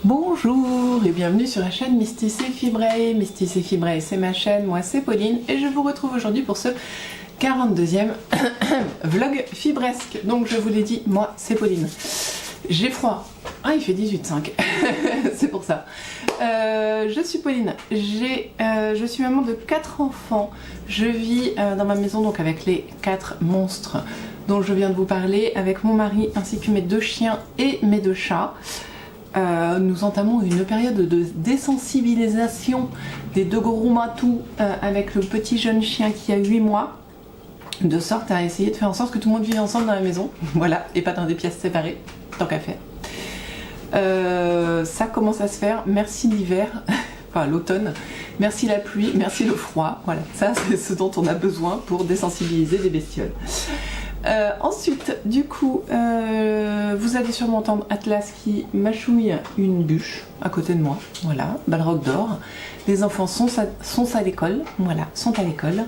Bonjour et bienvenue sur la chaîne Misty c'est Fibré. Misty c'est Fibré, c'est ma chaîne, moi c'est Pauline et je vous retrouve aujourd'hui pour ce 42e vlog fibresque. Donc je vous l'ai dit, moi c'est Pauline. J'ai froid. Ah, il fait 18,5. C'est pour ça. Je suis Pauline. Je suis maman de 4 enfants. Je vis dans ma maison donc avec les 4 monstres dont je viens de vous parler, avec mon mari ainsi que mes 2 chiens et mes 2 chats. Nous entamons une période de désensibilisation des 2 gros matous avec le petit jeune chien qui a 8 mois, de sorte à essayer de faire en sorte que tout le monde vive ensemble dans la maison, voilà, et pas dans des pièces séparées, tant qu'à faire. Ça commence à se faire, merci l'hiver, enfin l'automne, merci la pluie, merci le froid, voilà, ça c'est ce dont on a besoin pour désensibiliser des bestioles. Ensuite, du coup, vous allez sûrement entendre Atlas qui mâchouille une bûche à côté de moi. Voilà, Balrog dort. Les enfants sont à l'école. Voilà, sont à l'école.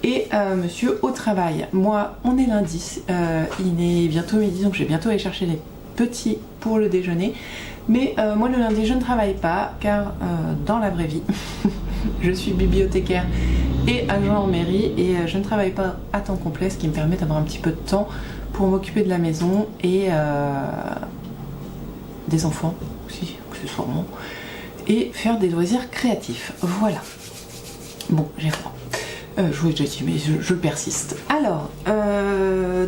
Et monsieur au travail. Moi, on est lundi. Il est bientôt midi, donc je vais bientôt aller chercher les petits pour le déjeuner. Mais moi, le lundi, je ne travaille pas, car dans la vraie vie, je suis bibliothécaire et agent en mairie et je ne travaille pas à temps complet, ce qui me permet d'avoir un petit peu de temps pour m'occuper de la maison et des enfants aussi accessoirement et faire des loisirs créatifs. Voilà. Bon, j'ai froid. Je vous l'ai déjà dit, mais je persiste. Alors,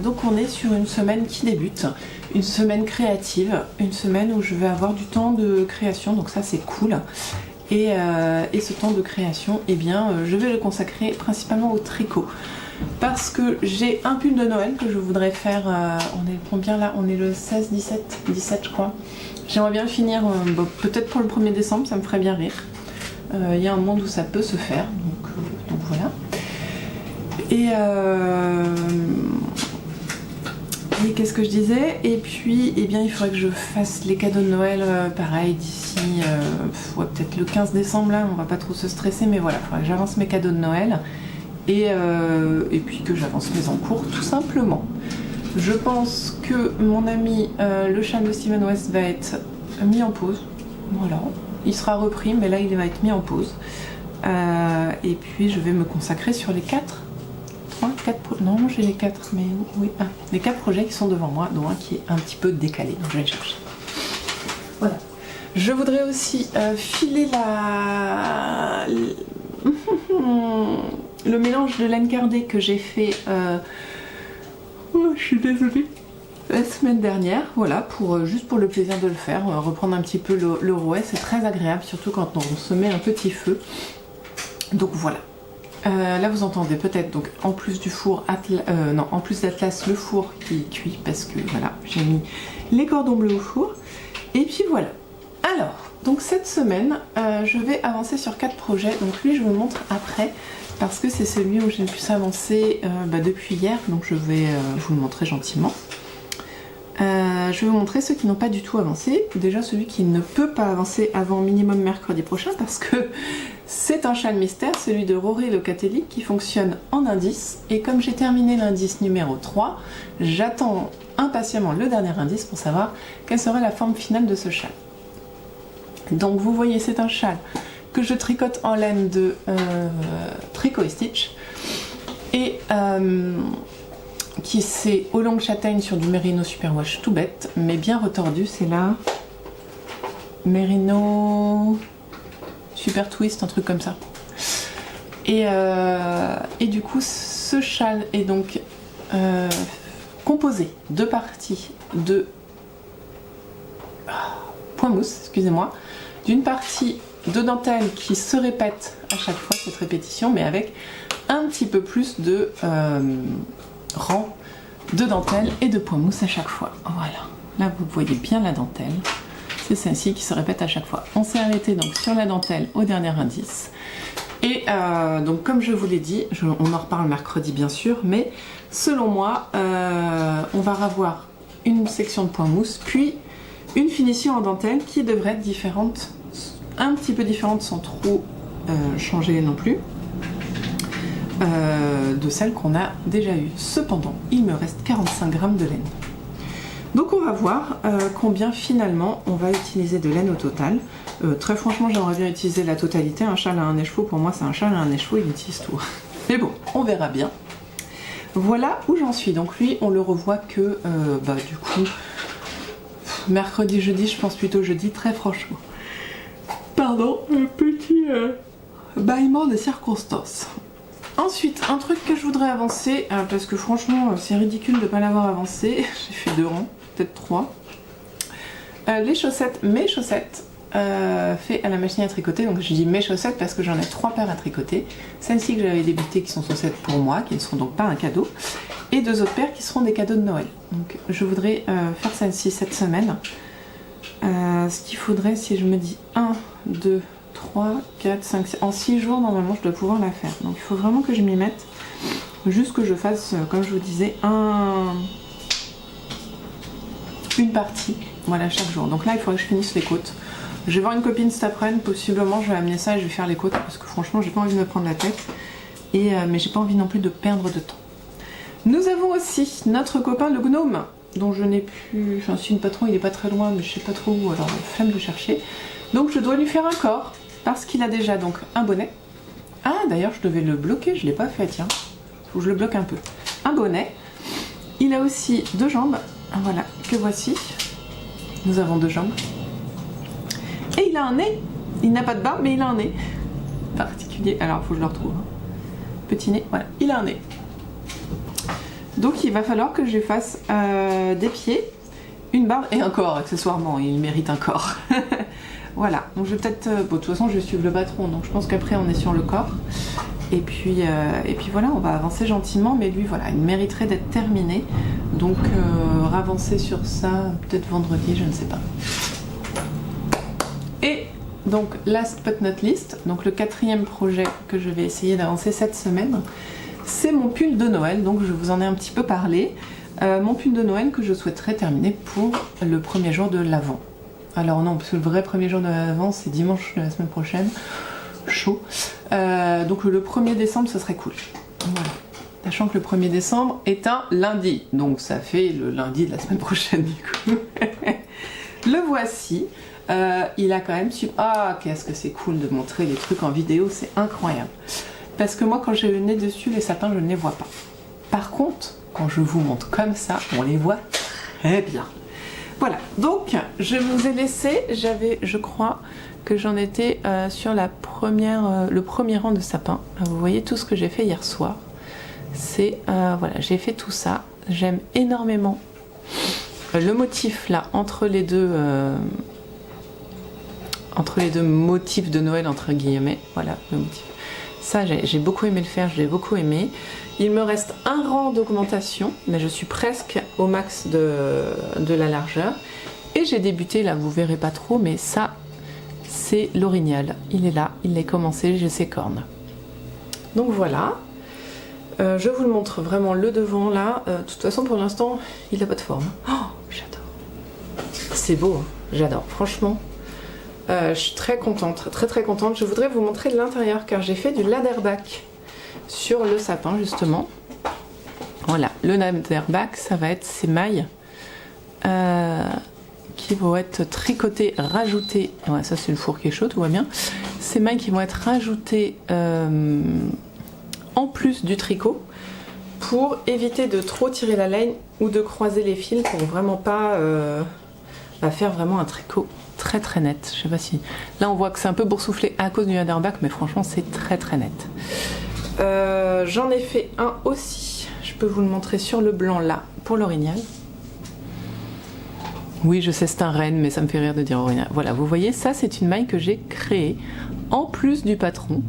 donc on est sur une semaine qui débute, une semaine créative, une semaine où je vais avoir du temps de création, donc ça c'est cool. Et ce temps de création, eh bien, je vais le consacrer principalement au tricot. Parce que j'ai un pull de Noël que je voudrais faire, on est combien là? On est le 16, 17 je crois. J'aimerais bien le finir, peut-être pour le 1er décembre, ça me ferait bien rire. Il y a un monde où ça peut se faire, donc voilà. Et qu'est-ce que je disais? Et puis, eh bien, il faudrait que je fasse les cadeaux de Noël, pareil, d'ici, ouais, peut-être le 15 décembre, là, on va pas trop se stresser, mais voilà, il faudrait que j'avance mes cadeaux de Noël, et puis que j'avance mes encours, tout simplement. Je pense que mon ami, le châle de Steven West, va être mis en pause, voilà. Il sera repris, mais là, il va être mis en pause. Et puis, je vais me consacrer sur les 4 non, j'ai les 4, mais oui, les 4 projets qui sont devant moi, dont un qui est un petit peu décalé, donc je vais le chercher. Voilà. Je voudrais aussi filer le mélange de laine cardée que j'ai fait, je suis désolée, la semaine dernière, voilà, juste pour le plaisir de le faire, reprendre un petit peu le rouet, c'est très agréable, surtout quand on se met un petit feu. Donc voilà. Là vous entendez peut-être donc en plus du four, en plus d'Atlas, le four qui cuit parce que voilà, j'ai mis les cordons bleus au four. Et puis voilà. Alors, donc cette semaine, je vais avancer sur 4 projets. Donc lui je vous le montre après parce que c'est celui où j'ai le plus avancé depuis hier. Donc je vais vous le montrer gentiment. Je vais vous montrer ceux qui n'ont pas du tout avancé. Déjà celui qui ne peut pas avancer avant minimum mercredi prochain parce que c'est un châle mystère, celui de Rory Locatelli qui fonctionne en indice. Et comme j'ai terminé l'indice numéro 3, j'attends impatiemment le dernier indice pour savoir quelle sera la forme finale de ce châle. Donc vous voyez, c'est un châle que je tricote en laine de Tricot & Stitch et qui c'est aux longues châtaignes sur du Merino Superwash tout bête, mais bien retordu. C'est là Merino Super Twist, un truc comme ça. Et du coup, ce châle est donc composé de parties de point mousse, excusez-moi, d'une partie de dentelle qui se répète à chaque fois, cette répétition, mais avec un petit peu plus de rang de dentelle et de point mousse à chaque fois. Voilà, là vous voyez bien la dentelle. C'est celle-ci qui se répète à chaque fois. On s'est arrêté donc sur la dentelle au dernier indice. Et donc comme je vous l'ai dit, on en reparle mercredi bien sûr, mais selon moi, on va avoir une section de point mousse, puis une finition en dentelle qui devrait être différente, un petit peu différente sans trop changer non plus, de celle qu'on a déjà eue. Cependant, il me reste 45 grammes de laine. Donc on va voir combien finalement on va utiliser de laine au total. Très franchement j'aimerais bien utiliser la totalité, un châle à un écheveau pour moi c'est un châle à un écheveau, il utilise tout. Mais bon, on verra bien. Voilà où j'en suis, donc lui on le revoit que du coup mercredi, jeudi, je pense plutôt jeudi très franchement. Pardon, un petit bâillement de circonstances. Ensuite, un truc que je voudrais avancer, parce que franchement c'est ridicule de ne pas l'avoir avancé, j'ai fait 2 rangs, peut-être 3. Les chaussettes, mes chaussettes, fait à la machine à tricoter, donc je dis mes chaussettes parce que j'en ai 3 paires à tricoter. Celles-ci que j'avais débutées qui sont censées être pour moi, qui ne seront donc pas un cadeau, et 2 autres paires qui seront des cadeaux de Noël. Donc je voudrais faire celle-ci cette semaine. Ce qu'il faudrait, si je me dis 1, 2, 3, 4, 5, 6, en 6 jours normalement je dois pouvoir la faire. Donc il faut vraiment que je m'y mette, juste que je fasse, comme je vous disais, une partie, voilà, chaque jour. Donc là il faudrait que je finisse les côtes. Je vais voir une copine cet après-midi, possiblement je vais amener ça et je vais faire les côtes parce que franchement j'ai pas envie de me prendre la tête, mais j'ai pas envie non plus de perdre de temps. Nous avons aussi notre copain le gnome, dont je n'ai plus, enfin si le patron il est pas très loin mais je sais pas trop où, alors flemme de chercher. Donc je dois lui faire un corps parce qu'il a déjà donc un bonnet. Ah d'ailleurs je devais le bloquer, je l'ai pas fait, tiens, faut que je le bloque un peu. Un bonnet, il a aussi 2 jambes, voilà, que voici. Nous avons 2 jambes. Et il a un nez, il n'a pas de bas mais il a un nez particulier, alors il faut que je le retrouve. Petit nez, voilà, il a un nez. Donc il va falloir que je fasse des pieds, une barbe et un corps accessoirement, il mérite un corps. Voilà, donc je vais peut-être, bon, de toute façon je vais suivre le patron, donc je pense qu'après on est sur le corps. Et puis voilà, on va avancer gentiment, mais lui voilà, il mériterait d'être terminé. Donc ravancer sur ça, peut-être vendredi, je ne sais pas. Et donc last but not least, donc le 4e projet que je vais essayer d'avancer cette semaine, c'est mon pull de Noël, donc je vous en ai un petit peu parlé. Mon pull de Noël que je souhaiterais terminer pour le premier jour de l'Avent. Alors non, parce que le vrai premier jour de l'Avent c'est dimanche de la semaine prochaine, chaud. Donc le 1er décembre ce serait cool. Voilà. Sachant que le 1er décembre est un lundi, donc ça fait le lundi de la semaine prochaine du coup. Le voici. Il a quand même su... Ah, qu'est-ce que c'est cool de montrer les trucs en vidéo, c'est incroyable. Parce que moi, quand j'ai le nez dessus, les sapins, je ne les vois pas. Par contre, quand je vous montre comme ça, on les voit très bien. Voilà, donc je vous ai laissé, je crois que j'en étais sur le premier rang de sapins. Vous voyez tout ce que j'ai fait hier soir. C'est, voilà, j'ai fait tout ça. J'aime énormément le motif là, entre les deux motifs de Noël, entre guillemets. Voilà, le motif. Ça, j'ai beaucoup aimé le faire, je l'ai beaucoup aimé. Il me reste un rang d'augmentation, mais je suis presque au max de la largeur. Et j'ai débuté, là, vous verrez pas trop, mais ça, c'est l'orignal. Il est là, il est commencé, j'ai ses cornes. Donc voilà. Je vous le montre vraiment le devant, là. De toute façon, pour l'instant, il n'a pas de forme. Oh, j'adore. C'est beau, hein, j'adore, franchement. Je suis très contente, très contente. Je voudrais vous montrer de l'intérieur car j'ai fait du ladderback sur le sapin justement. Voilà, le ladderback, ça va être ces mailles qui vont être tricotées, rajoutées. Ouais, ça c'est le four qui est chaud, tout va bien. Ces mailles qui vont être rajoutées en plus du tricot pour éviter de trop tirer la laine ou de croiser les fils pour vraiment pas faire vraiment un tricot très net. Je sais pas si... Là on voit que c'est un peu boursouflé à cause du ladderback, mais franchement c'est très net. J'en ai fait un aussi, je peux vous le montrer sur le blanc là, pour l'orignal. Oui je sais c'est un renne, mais ça me fait rire de dire orignal. Voilà, vous voyez, ça c'est une maille que j'ai créée en plus du patron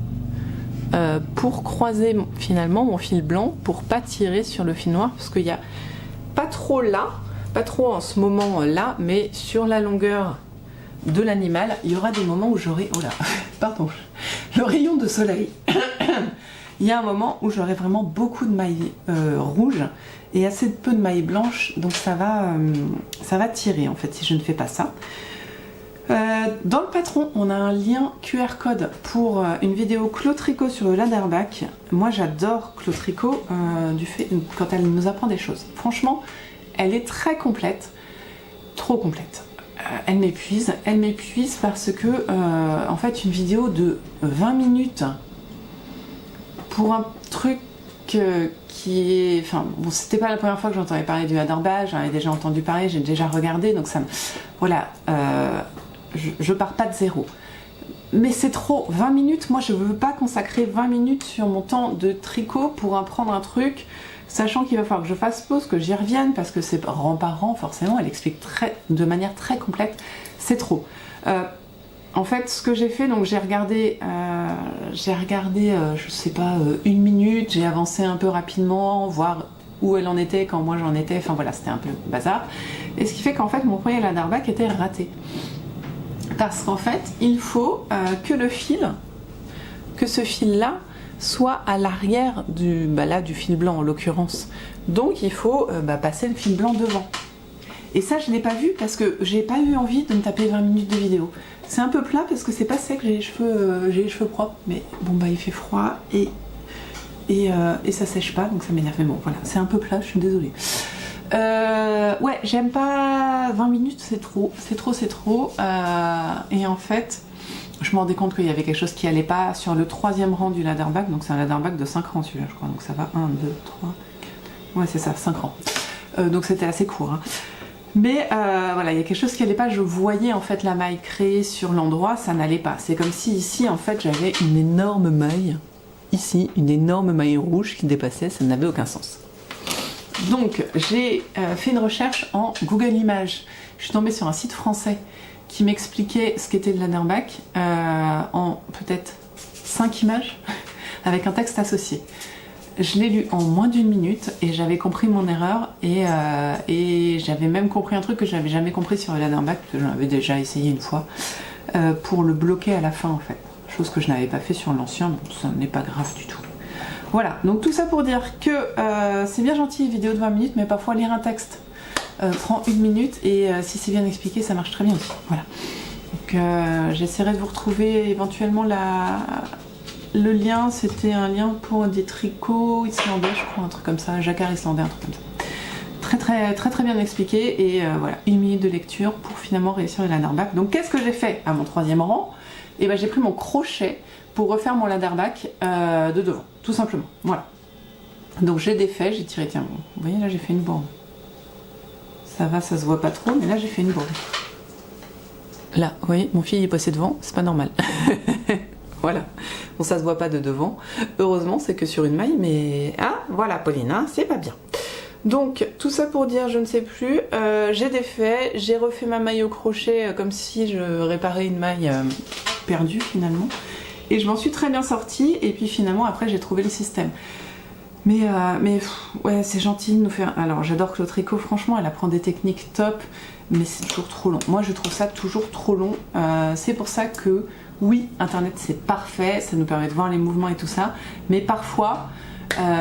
pour croiser finalement mon fil blanc pour pas tirer sur le fil noir, parce qu'il y a pas trop là, pas trop en ce moment là, mais sur la longueur de l'animal, il y aura des moments où j'aurai... Oh là, pardon, le rayon de soleil. Il y a un moment où j'aurai vraiment beaucoup de mailles rouges et assez peu de mailles blanches, donc ça va tirer en fait si je ne fais pas ça. Dans le patron, on a un lien QR code pour une vidéo Clo Tricot sur le ladderback. Moi j'adore Clo Tricot quand elle nous apprend des choses. Franchement, elle est très complète. trop complète. Elle m'épuise parce que en fait une vidéo de 20 minutes pour un truc qui est... Enfin bon, c'était pas la première fois que j'entendais parler du Hadarbage, j'en avais déjà entendu parler, j'ai déjà regardé, donc ça me... Voilà, je pars pas de zéro. Mais c'est trop, 20 minutes, moi je veux pas consacrer 20 minutes sur mon temps de tricot pour apprendre un truc, sachant qu'il va falloir que je fasse pause, que j'y revienne, parce que c'est rang par rang, forcément, elle explique de manière très complète, c'est trop. En fait, ce que j'ai fait, donc j'ai regardé, je sais pas, 1 minute, j'ai avancé un peu rapidement, voir où elle en était quand moi j'en étais, enfin voilà, c'était un peu bazar. Et ce qui fait qu'en fait, mon premier Leatherback était raté. Parce qu'en fait, il faut que le fil, que ce fil-là, soit à l'arrière du fil blanc en l'occurrence. Donc il faut passer le fil blanc devant. Et ça je l'ai pas vu parce que j'ai pas eu envie de me taper 20 minutes de vidéo. C'est un peu plat parce que c'est pas sec, j'ai les cheveux propres, mais bon bah il fait froid et ça sèche pas donc ça m'énerve. Mais bon voilà, c'est un peu plat, je suis désolée. Ouais, j'aime pas 20 minutes, c'est trop. Et en fait, je me rendais compte qu'il y avait quelque chose qui allait pas sur le 3e rang du Leatherback, donc c'est un Leatherback de 5 rangs celui-là, je crois, donc ça va 1, 2, 3, ouais c'est ça, 5 rangs. Donc c'était assez court. Hein. Mais voilà, il y a quelque chose qui allait pas, je voyais en fait la maille créée sur l'endroit, ça n'allait pas. C'est comme si ici en fait j'avais une énorme maille, ici, une énorme maille rouge qui dépassait, ça n'avait aucun sens. Donc j'ai fait une recherche en Google Images. Je suis tombée sur un site français qui m'expliquait ce qu'était le Leatherback en peut-être 5 images avec un texte associé. Je l'ai lu en moins d'1 minute et j'avais compris mon erreur et j'avais même compris un truc que j'avais jamais compris sur le Leatherback, que j'en avais déjà essayé une fois, pour le bloquer à la fin en fait. Chose que je n'avais pas fait sur l'ancien, bon, ça n'est pas grave du tout. Voilà, donc tout ça pour dire que c'est bien gentil une vidéo de 20 minutes, mais parfois lire un texte prend 1 minute et si c'est bien expliqué, ça marche très bien aussi. Voilà. Donc j'essaierai de vous retrouver éventuellement le lien, c'était un lien pour des tricots islandais, je crois, un truc comme ça, jacquard islandais, un truc comme ça. Très bien expliqué et voilà, 1 minute de lecture pour finalement réussir le Leatherback. Donc qu'est-ce que j'ai fait à mon 3e rang? Et ben j'ai pris mon crochet pour refaire mon Leatherback de devant, tout simplement. Voilà. Donc j'ai défait, j'ai tiré, tiens, vous voyez là j'ai fait une bourde. Ça va, ça se voit pas trop, mais là j'ai fait une bourde. Là, vous voyez, mon fil est passé devant, c'est pas normal. Voilà. Bon, ça se voit pas de devant. Heureusement, c'est que sur une maille, mais... Ah, voilà, Pauline, hein, c'est pas bien. Donc, tout ça pour dire, je ne sais plus, j'ai défait, j'ai refait ma maille au crochet comme si je réparais une maille perdue, finalement. Et je m'en suis très bien sortie, et puis finalement, après, j'ai trouvé le système. Mais ouais, c'est gentil de nous faire... Alors, j'adore Claude Tricot, franchement, elle apprend des techniques top, mais c'est toujours trop long. Moi, je trouve ça toujours trop long. C'est pour ça que, oui, Internet, c'est parfait, ça nous permet de voir les mouvements et tout ça, mais parfois,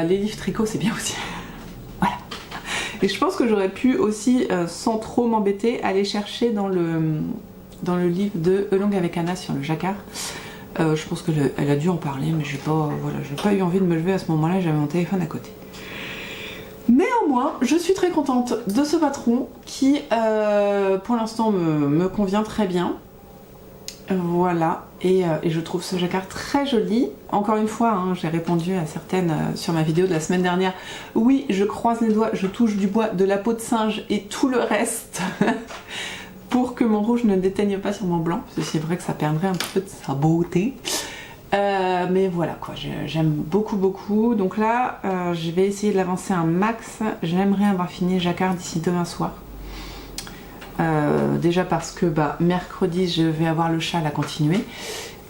les livres tricot, c'est bien aussi. Voilà. Et je pense que j'aurais pu aussi, sans trop m'embêter, aller chercher dans le livre de Elong avec Anna sur le jacquard. Je pense qu'elle a dû en parler, mais j'ai pas eu envie de me lever à ce moment-là, j'avais mon téléphone à côté. Néanmoins, je suis très contente de ce patron qui, pour l'instant, me convient très bien. Voilà, et je trouve ce jacquard très joli. Encore une fois, hein, j'ai répondu à certaines sur ma vidéo de la semaine dernière. Oui, je croise les doigts, je touche du bois, de la peau de singe et tout le reste pour que mon rouge ne déteigne pas sur mon blanc. Parce que c'est vrai que ça perdrait un petit peu de sa beauté. Mais voilà quoi, j'aime beaucoup. Donc là, je vais essayer de l'avancer un max. J'aimerais avoir fini jacquard d'ici demain soir. Déjà parce que mercredi je vais avoir le châle à continuer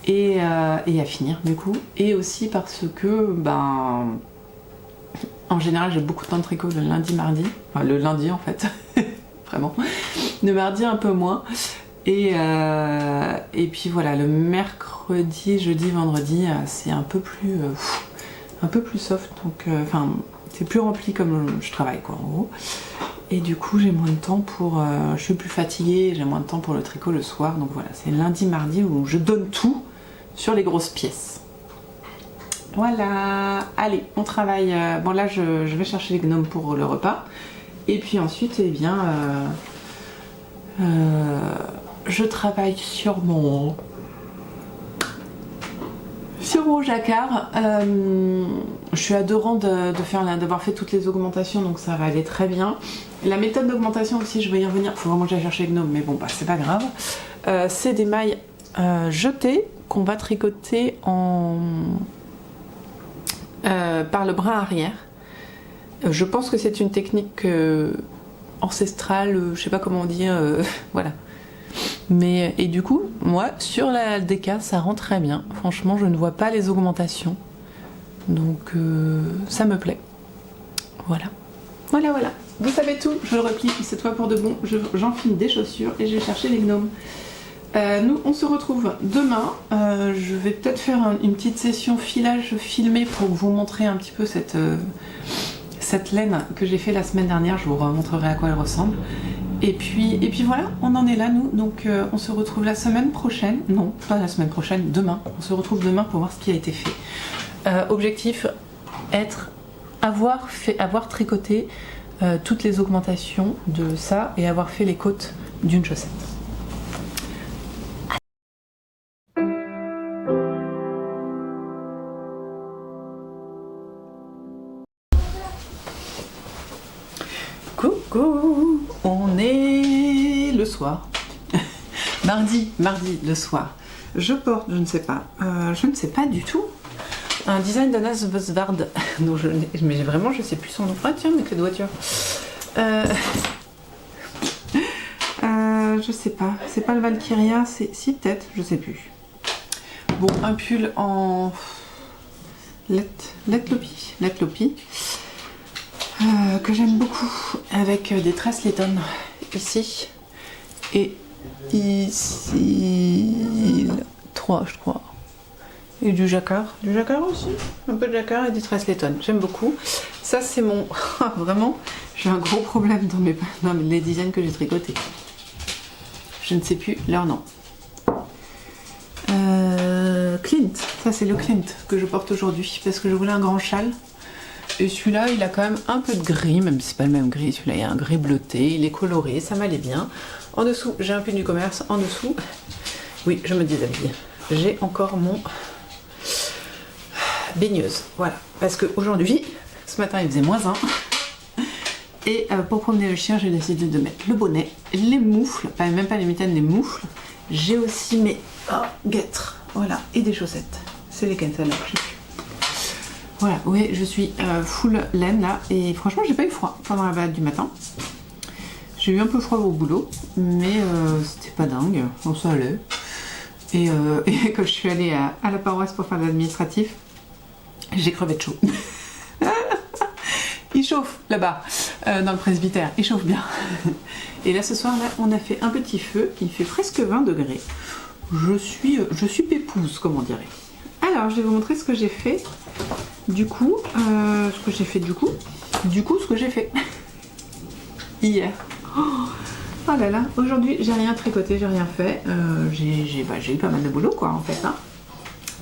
et à finir du coup, et aussi parce que en général j'ai beaucoup de temps de tricot le lundi, mardi, enfin le lundi en fait, vraiment, le mardi un peu moins, et puis voilà, le mercredi, jeudi, vendredi c'est un peu plus soft, donc enfin c'est plus rempli comme je travaille quoi en gros. Et du coup j'ai moins de temps pour... je suis plus fatiguée, j'ai moins de temps pour le tricot le soir. Donc voilà, c'est lundi, mardi où je donne tout sur les grosses pièces. Voilà, allez, on travaille. Bon là je vais chercher les gnomes pour le repas. Et puis ensuite, eh bien, Je travaille sur mon jacquard. Je suis à 2 rangs d'avoir fait toutes les augmentations, donc ça va aller très bien. La méthode d'augmentation aussi, je vais y revenir. Il faut vraiment que j'aille chercher Gnome, mais bon, bah, c'est pas grave. C'est des mailles jetées qu'on va tricoter par le bras arrière. Je pense que c'est une technique ancestrale, je sais pas comment dire, voilà. Mais, et du coup, moi, sur la DK, ça rend très bien. Franchement, je ne vois pas les augmentations. Donc, ça me plaît. Voilà. Voilà, voilà. Vous savez tout, je le replie cette fois pour de bon. J'enfile des chaussures et je vais chercher les gnomes. Nous, on se retrouve demain. Je vais peut-être faire une petite session filage filmé pour vous montrer un petit peu cette laine que j'ai fait la semaine dernière. Je vous remontrerai à quoi elle ressemble. Et puis voilà, on en est là nous, donc on se retrouve la semaine prochaine, non pas la semaine prochaine, demain, on se retrouve demain pour voir ce qui a été fait. Objectif, avoir tricoté toutes les augmentations de ça et avoir fait les côtes d'une chaussette. Coucou, on est le soir, mardi le soir. Je porte, je ne sais pas du tout, un design de Nas Vosvard, mais vraiment je sais plus son nom. Ah tiens, mais quelle voiture. Je sais pas, c'est pas le Valkyria, c'est si peut-être, je sais plus. Bon, un pull en Letlopi. Que j'aime beaucoup, avec des tresses laitonnes ici et ici, 3 je crois, et du jacquard aussi, un peu de jacquard et des tresses laitonnes, j'aime beaucoup. Ça c'est mon, vraiment, j'ai un gros problème dans les designs que j'ai tricotés. Je ne sais plus leur nom. Clint, ça c'est le Clint que je porte aujourd'hui parce que je voulais un grand châle. Et celui-là, il a quand même un peu de gris, même si c'est pas le même gris. Celui-là, il y a un gris bleuté, il est coloré, ça m'allait bien. En dessous, j'ai un pull du commerce. En dessous, oui, je me déshabille. J'ai encore mon baigneuse. Voilà, parce qu'aujourd'hui, ce matin, il faisait -1. Et pour promener le chien, j'ai décidé de mettre le bonnet, les moufles, même pas les mitaines, les moufles. J'ai aussi mes guêtres, voilà, et des chaussettes. C'est lesquelles celles-là, je sais plus. Voilà, oui, je suis full laine là, et franchement j'ai pas eu froid pendant la balade du matin. J'ai eu un peu froid au boulot, mais c'était pas dingue, on s'en allait. Et quand je suis allée à la paroisse pour faire de l'administratif, j'ai crevé de chaud. Il chauffe là-bas, dans le presbytère, il chauffe bien. Et là ce soir là, on a fait un petit feu, il fait presque 20 degrés. Je suis pépouse, comme on dirait. Alors je vais vous montrer ce que j'ai fait. Du coup, ce que j'ai fait hier. Oh là là, aujourd'hui j'ai rien tricoté, j'ai rien fait. J'ai eu pas mal de boulot quoi en fait. Hein.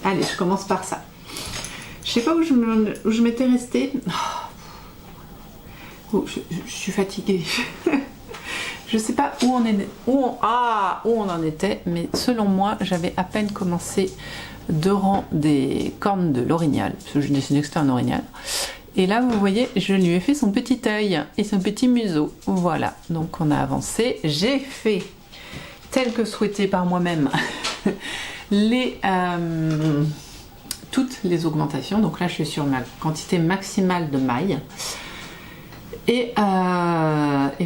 Allez, je commence par ça. Je sais pas où je m'étais restée. Oh, je suis fatiguée. Je sais pas où on en était, mais selon moi, j'avais à peine commencé 2 rangs des cornes de l'orignal, parce que je décidais que c'était un orignal. Et là, vous voyez, je lui ai fait son petit œil et son petit museau. Voilà, donc on a avancé. J'ai fait, tel que souhaité par moi-même, toutes les augmentations. Donc là, je suis sur ma quantité maximale de mailles. Et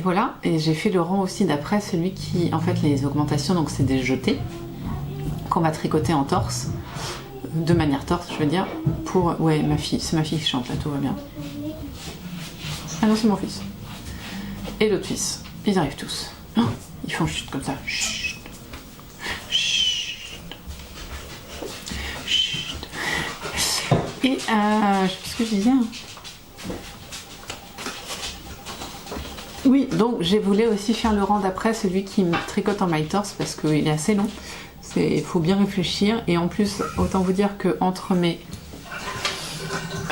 voilà, et j'ai fait le rang aussi d'après, celui qui, en fait, les augmentations, donc c'est des jetés qu'on va tricoter en torse, de manière torse, je veux dire, pour... Ouais, c'est ma fille qui chante, là, tout va bien. Ah non, c'est mon fils. Et l'autre fils, ils arrivent tous. Oh, ils font chut comme ça. Chut. Chut. Chut. Et, je sais plus ce que je disais, hein. Oui, donc j'ai voulu aussi faire le rang d'après, celui qui me tricote en maille torse, parce qu'il est assez long. Il faut bien réfléchir. Et en plus, autant vous dire que entre mes...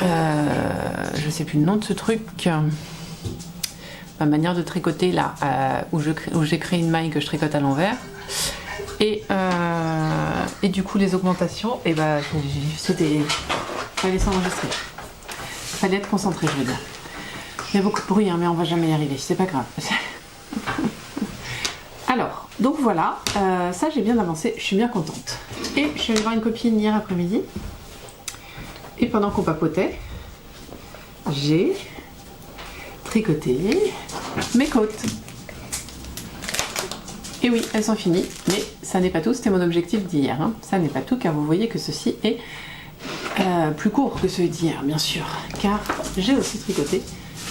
je sais plus le nom de ce truc. ma manière de tricoter là, où j'ai créé une maille que je tricote à l'envers. Et du coup les augmentations, et bah c'était... fallait s'enregistrer. Fallait être concentré, je veux dire. Il y a beaucoup de bruit, hein, mais on va jamais y arriver, c'est pas grave. Alors, donc voilà, ça j'ai bien avancé, je suis bien contente. Et je suis allée voir une copine hier après-midi. Et pendant qu'on papotait, j'ai tricoté mes côtes. Et oui, elles sont finies, mais ça n'est pas tout, c'était mon objectif d'hier. Hein. Ça n'est pas tout, car vous voyez que ceci est plus court que celui d'hier, bien sûr. Car j'ai aussi tricoté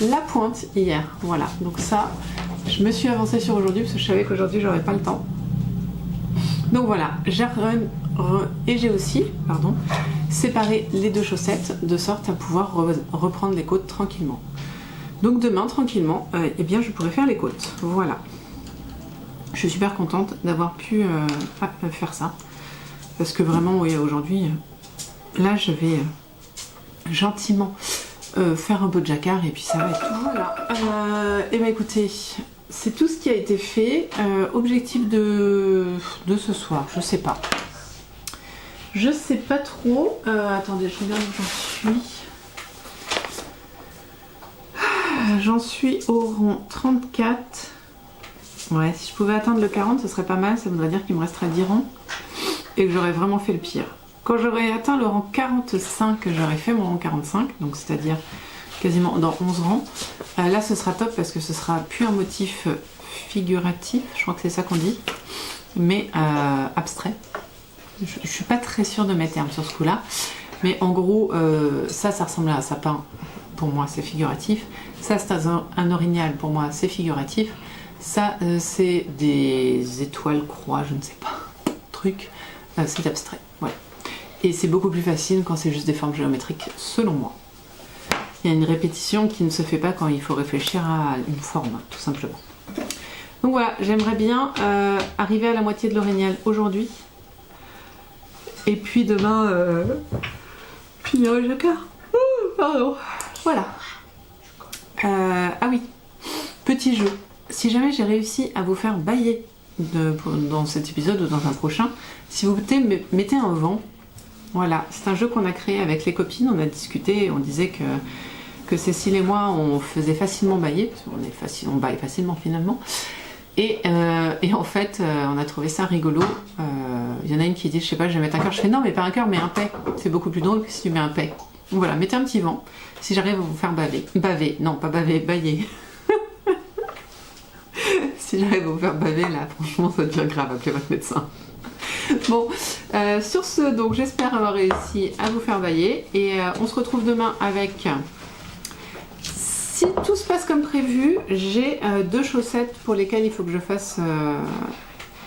la pointe hier. Voilà, donc ça, je me suis avancée sur aujourd'hui, parce que je savais qu'aujourd'hui, j'aurais pas le temps. Donc voilà, j'ai aussi, séparé les deux chaussettes, de sorte à pouvoir reprendre les côtes tranquillement. Donc demain, tranquillement, eh bien, je pourrai faire les côtes. Voilà. Je suis super contente d'avoir pu faire ça. Parce que vraiment, oui, aujourd'hui, là, je vais gentiment faire un peu de jacquard et puis ça va être tout. Voilà. Et bien écoutez, c'est tout ce qui a été fait. Objectif de ce soir, je sais pas. Je sais pas trop. Attendez, je regarde où j'en suis. J'en suis au rang 34. Ouais, si je pouvais atteindre le 40, ce serait pas mal. Ça voudrait dire qu'il me resterait 10 rangs et que j'aurais vraiment fait le pire. Quand j'aurais atteint le rang 45, j'aurais fait mon rang 45, donc c'est-à-dire quasiment dans 11 rangs. Là, ce sera top parce que ce sera plus un motif figuratif, je crois que c'est ça qu'on dit, mais abstrait. Je suis pas très sûre de mes termes sur ce coup-là, mais en gros, ça ressemble à un sapin. Pour moi, c'est figuratif. Ça, c'est un orignal. Pour moi, c'est figuratif. Ça, c'est des étoiles, croix, je ne sais pas, truc. C'est abstrait, voilà. Et c'est beaucoup plus facile quand c'est juste des formes géométriques, selon moi. Il y a une répétition qui ne se fait pas quand il faut réfléchir à une forme, tout simplement. Donc voilà, j'aimerais bien arriver à la moitié de l'orignal aujourd'hui. Et puis demain, finir le jacquard. Pardon. Voilà. Ah oui, petit jeu. Si jamais j'ai réussi à vous faire bailler dans cet épisode ou dans un prochain, si vous mettez un vent, voilà, c'est un jeu qu'on a créé avec les copines, on a discuté, on disait que Cécile et moi, on faisait facilement bailler, parce qu'on baille facilement finalement, et en fait, on a trouvé ça rigolo. Il y en a une qui dit, je sais pas, je vais mettre un cœur, je fais non, mais pas un cœur, mais un paix, c'est beaucoup plus drôle que si tu mets un paix. Donc voilà, mettez un petit vent, si j'arrive à vous faire baver, non pas baver, bailler. Si j'arrive à vous faire baver là, franchement ça devient grave, appelez votre médecin. Bon, sur ce, donc j'espère avoir réussi à vous faire bailler et on se retrouve demain avec, si tout se passe comme prévu, j'ai 2 chaussettes pour lesquelles il faut que je fasse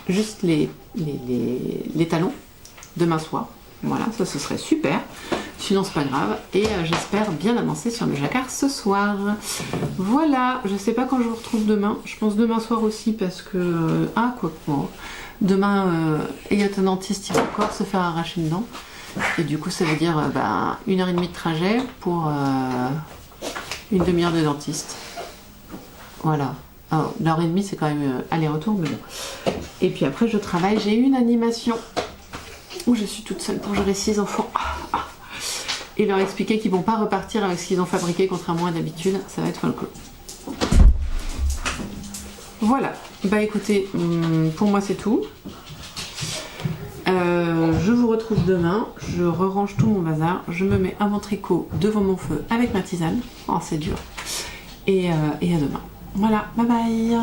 juste les talons demain soir. Voilà, ça ce serait super. Sinon c'est pas grave et j'espère bien avancer sur le jacquard ce soir. Voilà, je sais pas quand je vous retrouve demain. Je pense demain soir aussi parce que... demain, ayant un dentiste, il va encore se faire arracher une dent. Et du coup ça veut dire 1h30 de trajet pour une demi-heure de dentiste. Voilà. Alors, 1h30 c'est quand même aller-retour, mais bon. Et puis après je travaille, j'ai une animation où je suis toute seule pour gérer 6 enfants. Et leur expliquer qu'ils vont pas repartir avec ce qu'ils ont fabriqué contrairement à d'habitude, ça va être folklore. Voilà, bah écoutez, pour moi c'est tout. Je vous retrouve demain, je range tout mon bazar, je me mets un ventricot devant mon feu avec ma tisane, oh c'est dur, et à demain. Voilà, bye bye.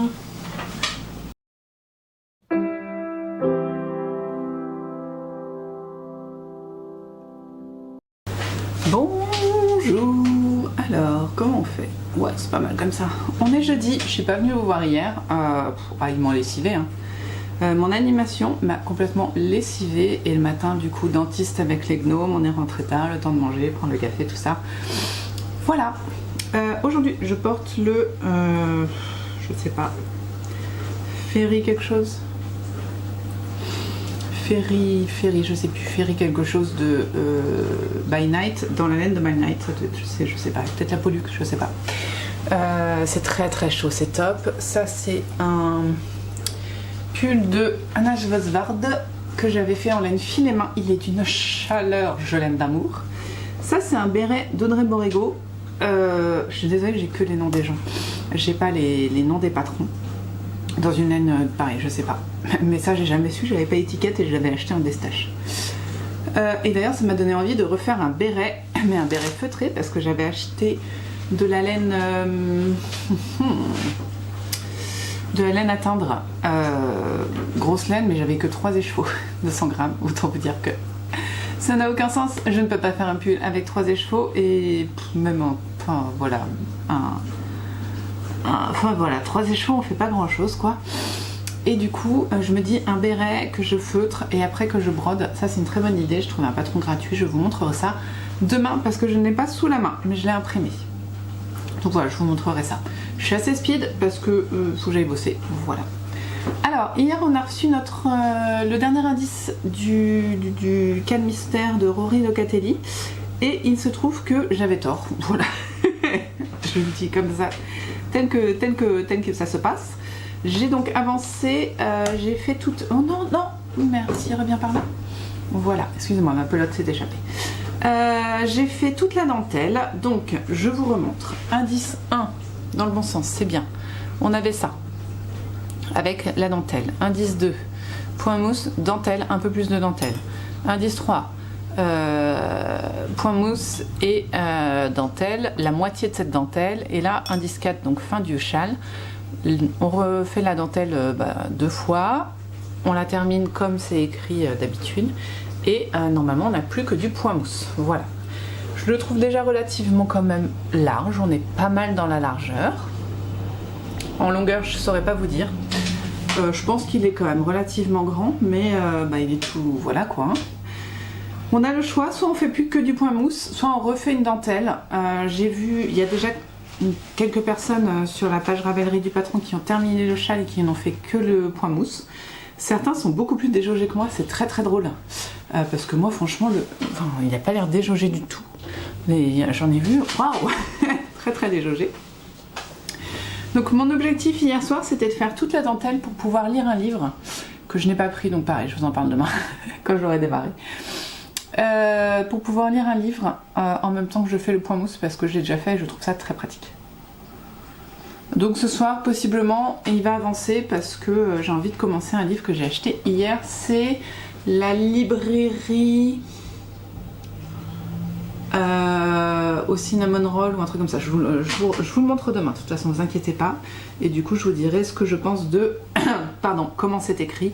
Bonjour. Alors, comment on fait? Ouais, c'est pas mal comme ça. On est jeudi, je suis pas venue vous voir hier. Ils m'ont lessivé. Hein. Mon animation m'a complètement lessivé et le matin, du coup, dentiste avec les gnomes, on est rentré tard, le temps de manger, prendre le café, tout ça. Voilà. Aujourd'hui, je porte le... je sais pas. Ferry quelque chose. Ferry, je sais plus, Ferry quelque chose de By Night, dans la laine de By Night, je sais pas, peut-être la Pollux, je sais pas. C'est très très chaud, c'est top. Ça c'est un pull de Anna Svosvard que j'avais fait en laine filet main. Il est d'une chaleur, je l'aime d'amour. Ça c'est un béret d'Audrey Borrego. Je suis désolée, j'ai que les noms des gens. J'ai pas les noms des patrons. Dans une laine pareil, je sais pas. Mais ça j'ai jamais su, j'avais pas étiquette et je l'avais acheté en destache. Et d'ailleurs ça m'a donné envie de refaire un béret, mais un béret feutré parce que j'avais acheté de la laine à teindre, grosse laine, mais j'avais que 3 écheveaux de 100 grammes, autant vous dire que ça n'a aucun sens. Je ne peux pas faire un pull avec 3 écheveaux et même enfin voilà, enfin voilà, 3 écheveaux on fait pas grand chose quoi. Et du coup je me dis un béret que je feutre et après que je brode, ça c'est une très bonne idée. Je trouve un patron gratuit, je vous montrerai ça demain parce que je ne l'ai pas sous la main mais je l'ai imprimé. Donc voilà, je vous montrerai ça. Je suis assez speed parce que faut que j'aille bosser. Voilà. Alors, hier on a reçu le dernier indice du Cal Mystère de Rory Locatelli. Et il se trouve que j'avais tort. Voilà. Je le dis comme ça, tel que ça se passe. J'ai donc avancé, j'ai fait toute... Oh non, non, merci, reviens par là. Voilà, excusez-moi, ma pelote s'est échappée. J'ai fait toute la dentelle, donc je vous remontre. Indice 1, dans le bon sens, c'est bien. On avait ça, avec la dentelle. Indice 2, point mousse, dentelle, un peu plus de dentelle. Indice 3, point mousse et dentelle, la moitié de cette dentelle. Et là, indice 4, donc fin du châle. On refait la dentelle 2 fois. On la termine comme c'est écrit d'habitude. Et normalement on n'a plus que du point mousse. Voilà. Je le trouve déjà relativement quand même large. On est pas mal dans la largeur. En longueur je saurais pas vous dire. Je pense qu'il est quand même relativement grand. Mais il est tout... Voilà quoi. On a le choix. Soit on fait plus que du point mousse. Soit on refait une dentelle. J'ai vu... Il y a déjà quelques personnes sur la page Ravellerie du patron qui ont terminé le châle et qui n'ont fait que le point mousse. Certains sont beaucoup plus déjaugés que moi, c'est très très drôle. Parce que moi, franchement, il n'a pas l'air déjaugé du tout. Mais j'en ai vu, waouh, très très déjaugé. Donc mon objectif hier soir, c'était de faire toute la dentelle pour pouvoir lire un livre que je n'ai pas pris, donc pareil, je vous en parle demain quand j'aurai démarré. Pour pouvoir lire un livre en même temps que je fais le point mousse parce que j'ai déjà fait et je trouve ça très pratique. Donc ce soir, possiblement, il va avancer parce que j'ai envie de commencer un livre que j'ai acheté hier. C'est la librairie au cinnamon roll ou un truc comme ça. Je vous le montre demain, de toute façon, ne vous inquiétez pas. Et du coup, je vous dirai ce que je pense de... Pardon, comment c'est écrit,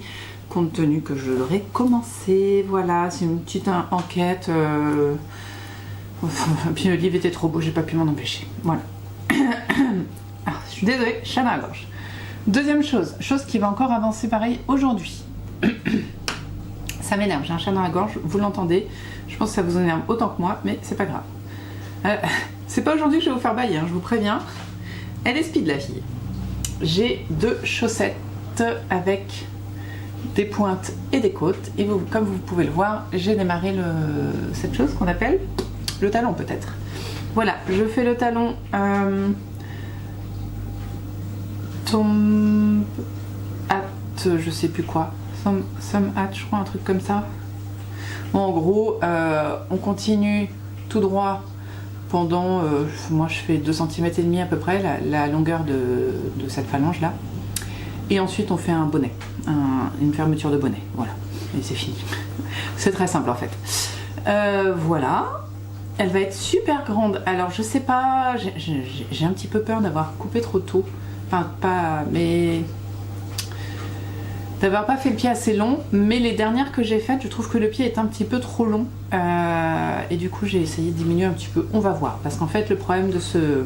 compte tenu que je l'aurai commencé. Voilà, c'est une petite enquête. Puis le livre était trop beau, j'ai pas pu m'en empêcher. Voilà. Ah, je suis désolée, chat dans la gorge. Deuxième chose qui va encore avancer pareil aujourd'hui. Ça m'énerve, j'ai un chat dans la gorge, vous l'entendez. Je pense que ça vous énerve autant que moi, mais c'est pas grave. C'est pas aujourd'hui que je vais vous faire bailler, hein, je vous préviens. Elle est speed la fille. J'ai 2 chaussettes avec des pointes et des côtes. Et vous, comme vous pouvez le voir, j'ai démarré cette chose qu'on appelle le talon peut-être. Voilà, je fais le talon... Some hat, je sais plus quoi. Some hat, je crois, un truc comme ça. Bon, en gros, on continue tout droit pendant, moi je fais 2 cm et demi à peu près, la longueur de cette phalange là. Et ensuite on fait un bonnet, une fermeture de bonnet, voilà. Et c'est fini. C'est très simple en fait. Voilà. Elle va être super grande. Alors je sais pas, j'ai un petit peu peur d'avoir coupé trop tôt. Enfin, pas, mais d'avoir pas fait le pied assez long, mais les dernières que j'ai faites, je trouve que le pied est un petit peu trop long et du coup j'ai essayé de diminuer un petit peu, on va voir, parce qu'en fait le problème de ce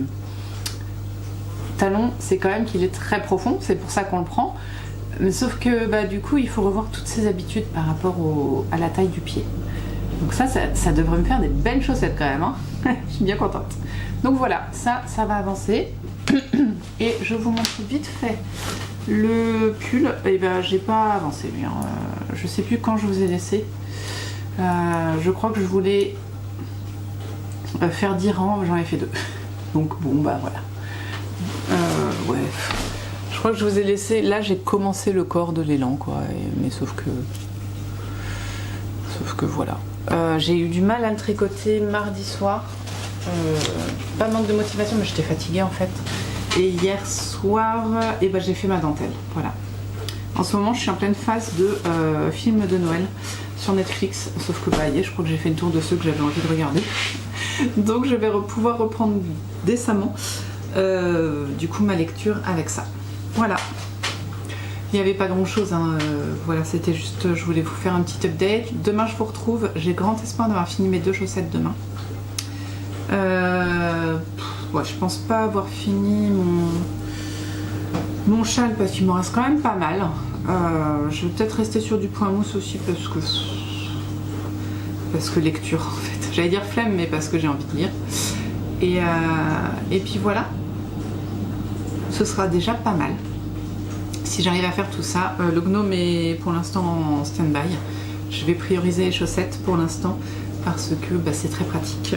talon c'est quand même qu'il est très profond, c'est pour ça qu'on le prend, mais sauf que du coup il faut revoir toutes ses habitudes par rapport à la taille du pied. Donc ça devrait me faire des belles chaussettes quand même, hein. Je suis bien contente. Donc voilà, ça va avancer. Et je vous montre vite fait le pull. Et j'ai pas avancé lui, hein. Je sais plus quand je vous ai laissé. Je crois que je voulais faire 10 rangs, j'en ai fait 2. Donc bon voilà. ouais. Je crois que je vous ai laissé... Là, j'ai commencé le corps de l'élan, quoi. Mais sauf que voilà. J'ai eu du mal à le tricoter mardi soir. Pas manque de motivation, mais j'étais fatiguée en fait. Et hier soir, j'ai fait ma dentelle. Voilà. En ce moment, je suis en pleine phase de film de Noël sur Netflix. Sauf que je crois que j'ai fait le tour de ceux que j'avais envie de regarder. Donc je vais pouvoir reprendre décemment du coup ma lecture avec ça. Voilà. Il n'y avait pas grand chose, hein. Voilà, c'était juste, je voulais vous faire un petit update. Demain je vous retrouve, j'ai grand espoir d'avoir fini mes 2 chaussettes demain. Je pense pas avoir fini mon châle parce qu'il m'en reste quand même pas mal. Je vais peut-être rester sur du point mousse aussi parce que lecture en fait. J'allais dire flemme mais parce que j'ai envie de lire. Et puis voilà, ce sera déjà pas mal. Si j'arrive à faire tout ça, le gnome est pour l'instant en stand-by. Je vais prioriser les chaussettes pour l'instant parce que c'est très pratique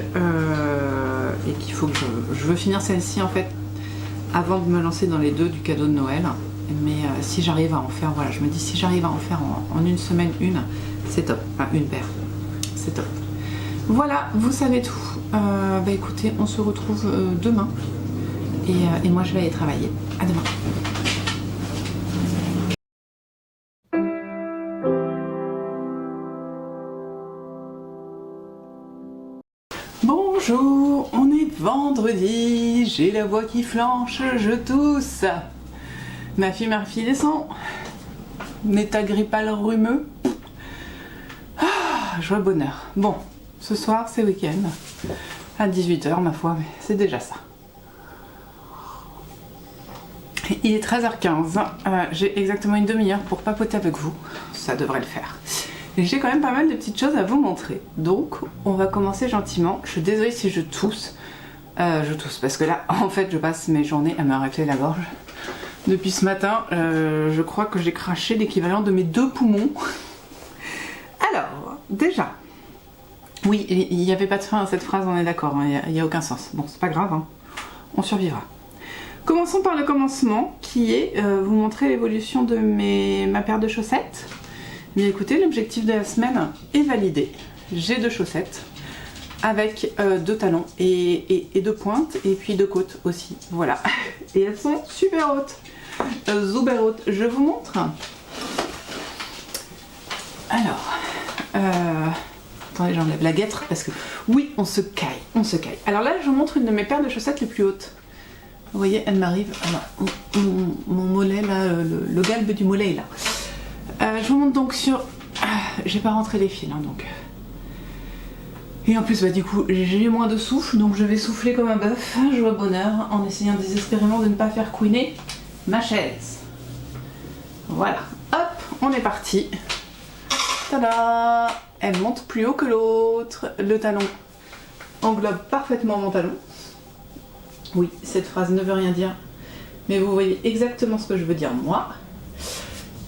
et qu'il faut que je veux finir celle-ci en fait avant de me lancer dans les 2 du cadeau de Noël. Mais si j'arrive à en faire, voilà, je me dis si j'arrive à en faire en une semaine c'est top. Enfin une paire, c'est top. Voilà, vous savez tout. Écoutez, on se retrouve demain et moi je vais aller travailler. À demain. Bonjour, on est vendredi, j'ai la voix qui flanche, je tousse. Ma fille m'a refilé son état grippal rumeux. Joie bonheur. Bon, ce soir c'est week-end, à 18 h ma foi, mais c'est déjà ça. Il est 13h15, j'ai exactement une demi-heure pour papoter avec vous, ça devrait le faire. Et j'ai quand même pas mal de petites choses à vous montrer. Donc on va commencer gentiment. Je suis désolée si je tousse. Je tousse parce que là en fait je passe mes journées à me racler la gorge. Depuis ce matin, je crois que j'ai craché l'équivalent de mes 2 poumons. Alors, déjà, oui, il n'y avait pas de fin à cette phrase, on est d'accord, hein, il n'y a aucun sens. Bon, c'est pas grave, hein, on survivra. Commençons par le commencement qui est vous montrer l'évolution de ma paire de chaussettes. Mais écoutez, l'objectif de la semaine est validé. J'ai 2 chaussettes avec 2 talons et 2 pointes et puis 2 côtes aussi. Voilà. Et elles sont super hautes. Super hautes. Je vous montre. Alors, attendez, j'enlève la guêtre parce que oui, on se caille, on se caille. Alors là, je vous montre une de mes paires de chaussettes les plus hautes. Vous voyez, elle m'arrive. Mon mollet là, le galbe du mollet là. Je vous montre donc sur... j'ai pas rentré les fils, hein, donc... Et en plus, du coup, j'ai moins de souffle, donc je vais souffler comme un bœuf, joie bonheur, en essayant désespérément de ne pas faire couiner ma chaise. Voilà, hop, on est parti. Tada! Elle monte plus haut que l'autre. Le talon englobe parfaitement mon talon. Oui, cette phrase ne veut rien dire, mais vous voyez exactement ce que je veux dire moi.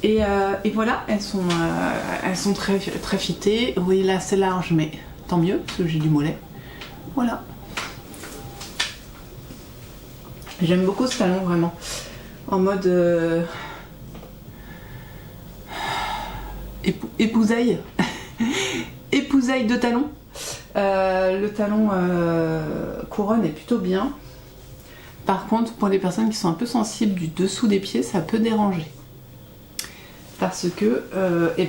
Et voilà, elles sont très, très fitées. Vous voyez là, c'est large, mais tant mieux, parce que j'ai du mollet. Voilà. J'aime beaucoup ce talon, vraiment. En mode... épousaille. Épousaille de talon. Le talon couronne est plutôt bien. Par contre, pour les personnes qui sont un peu sensibles du dessous des pieds, ça peut déranger. Parce que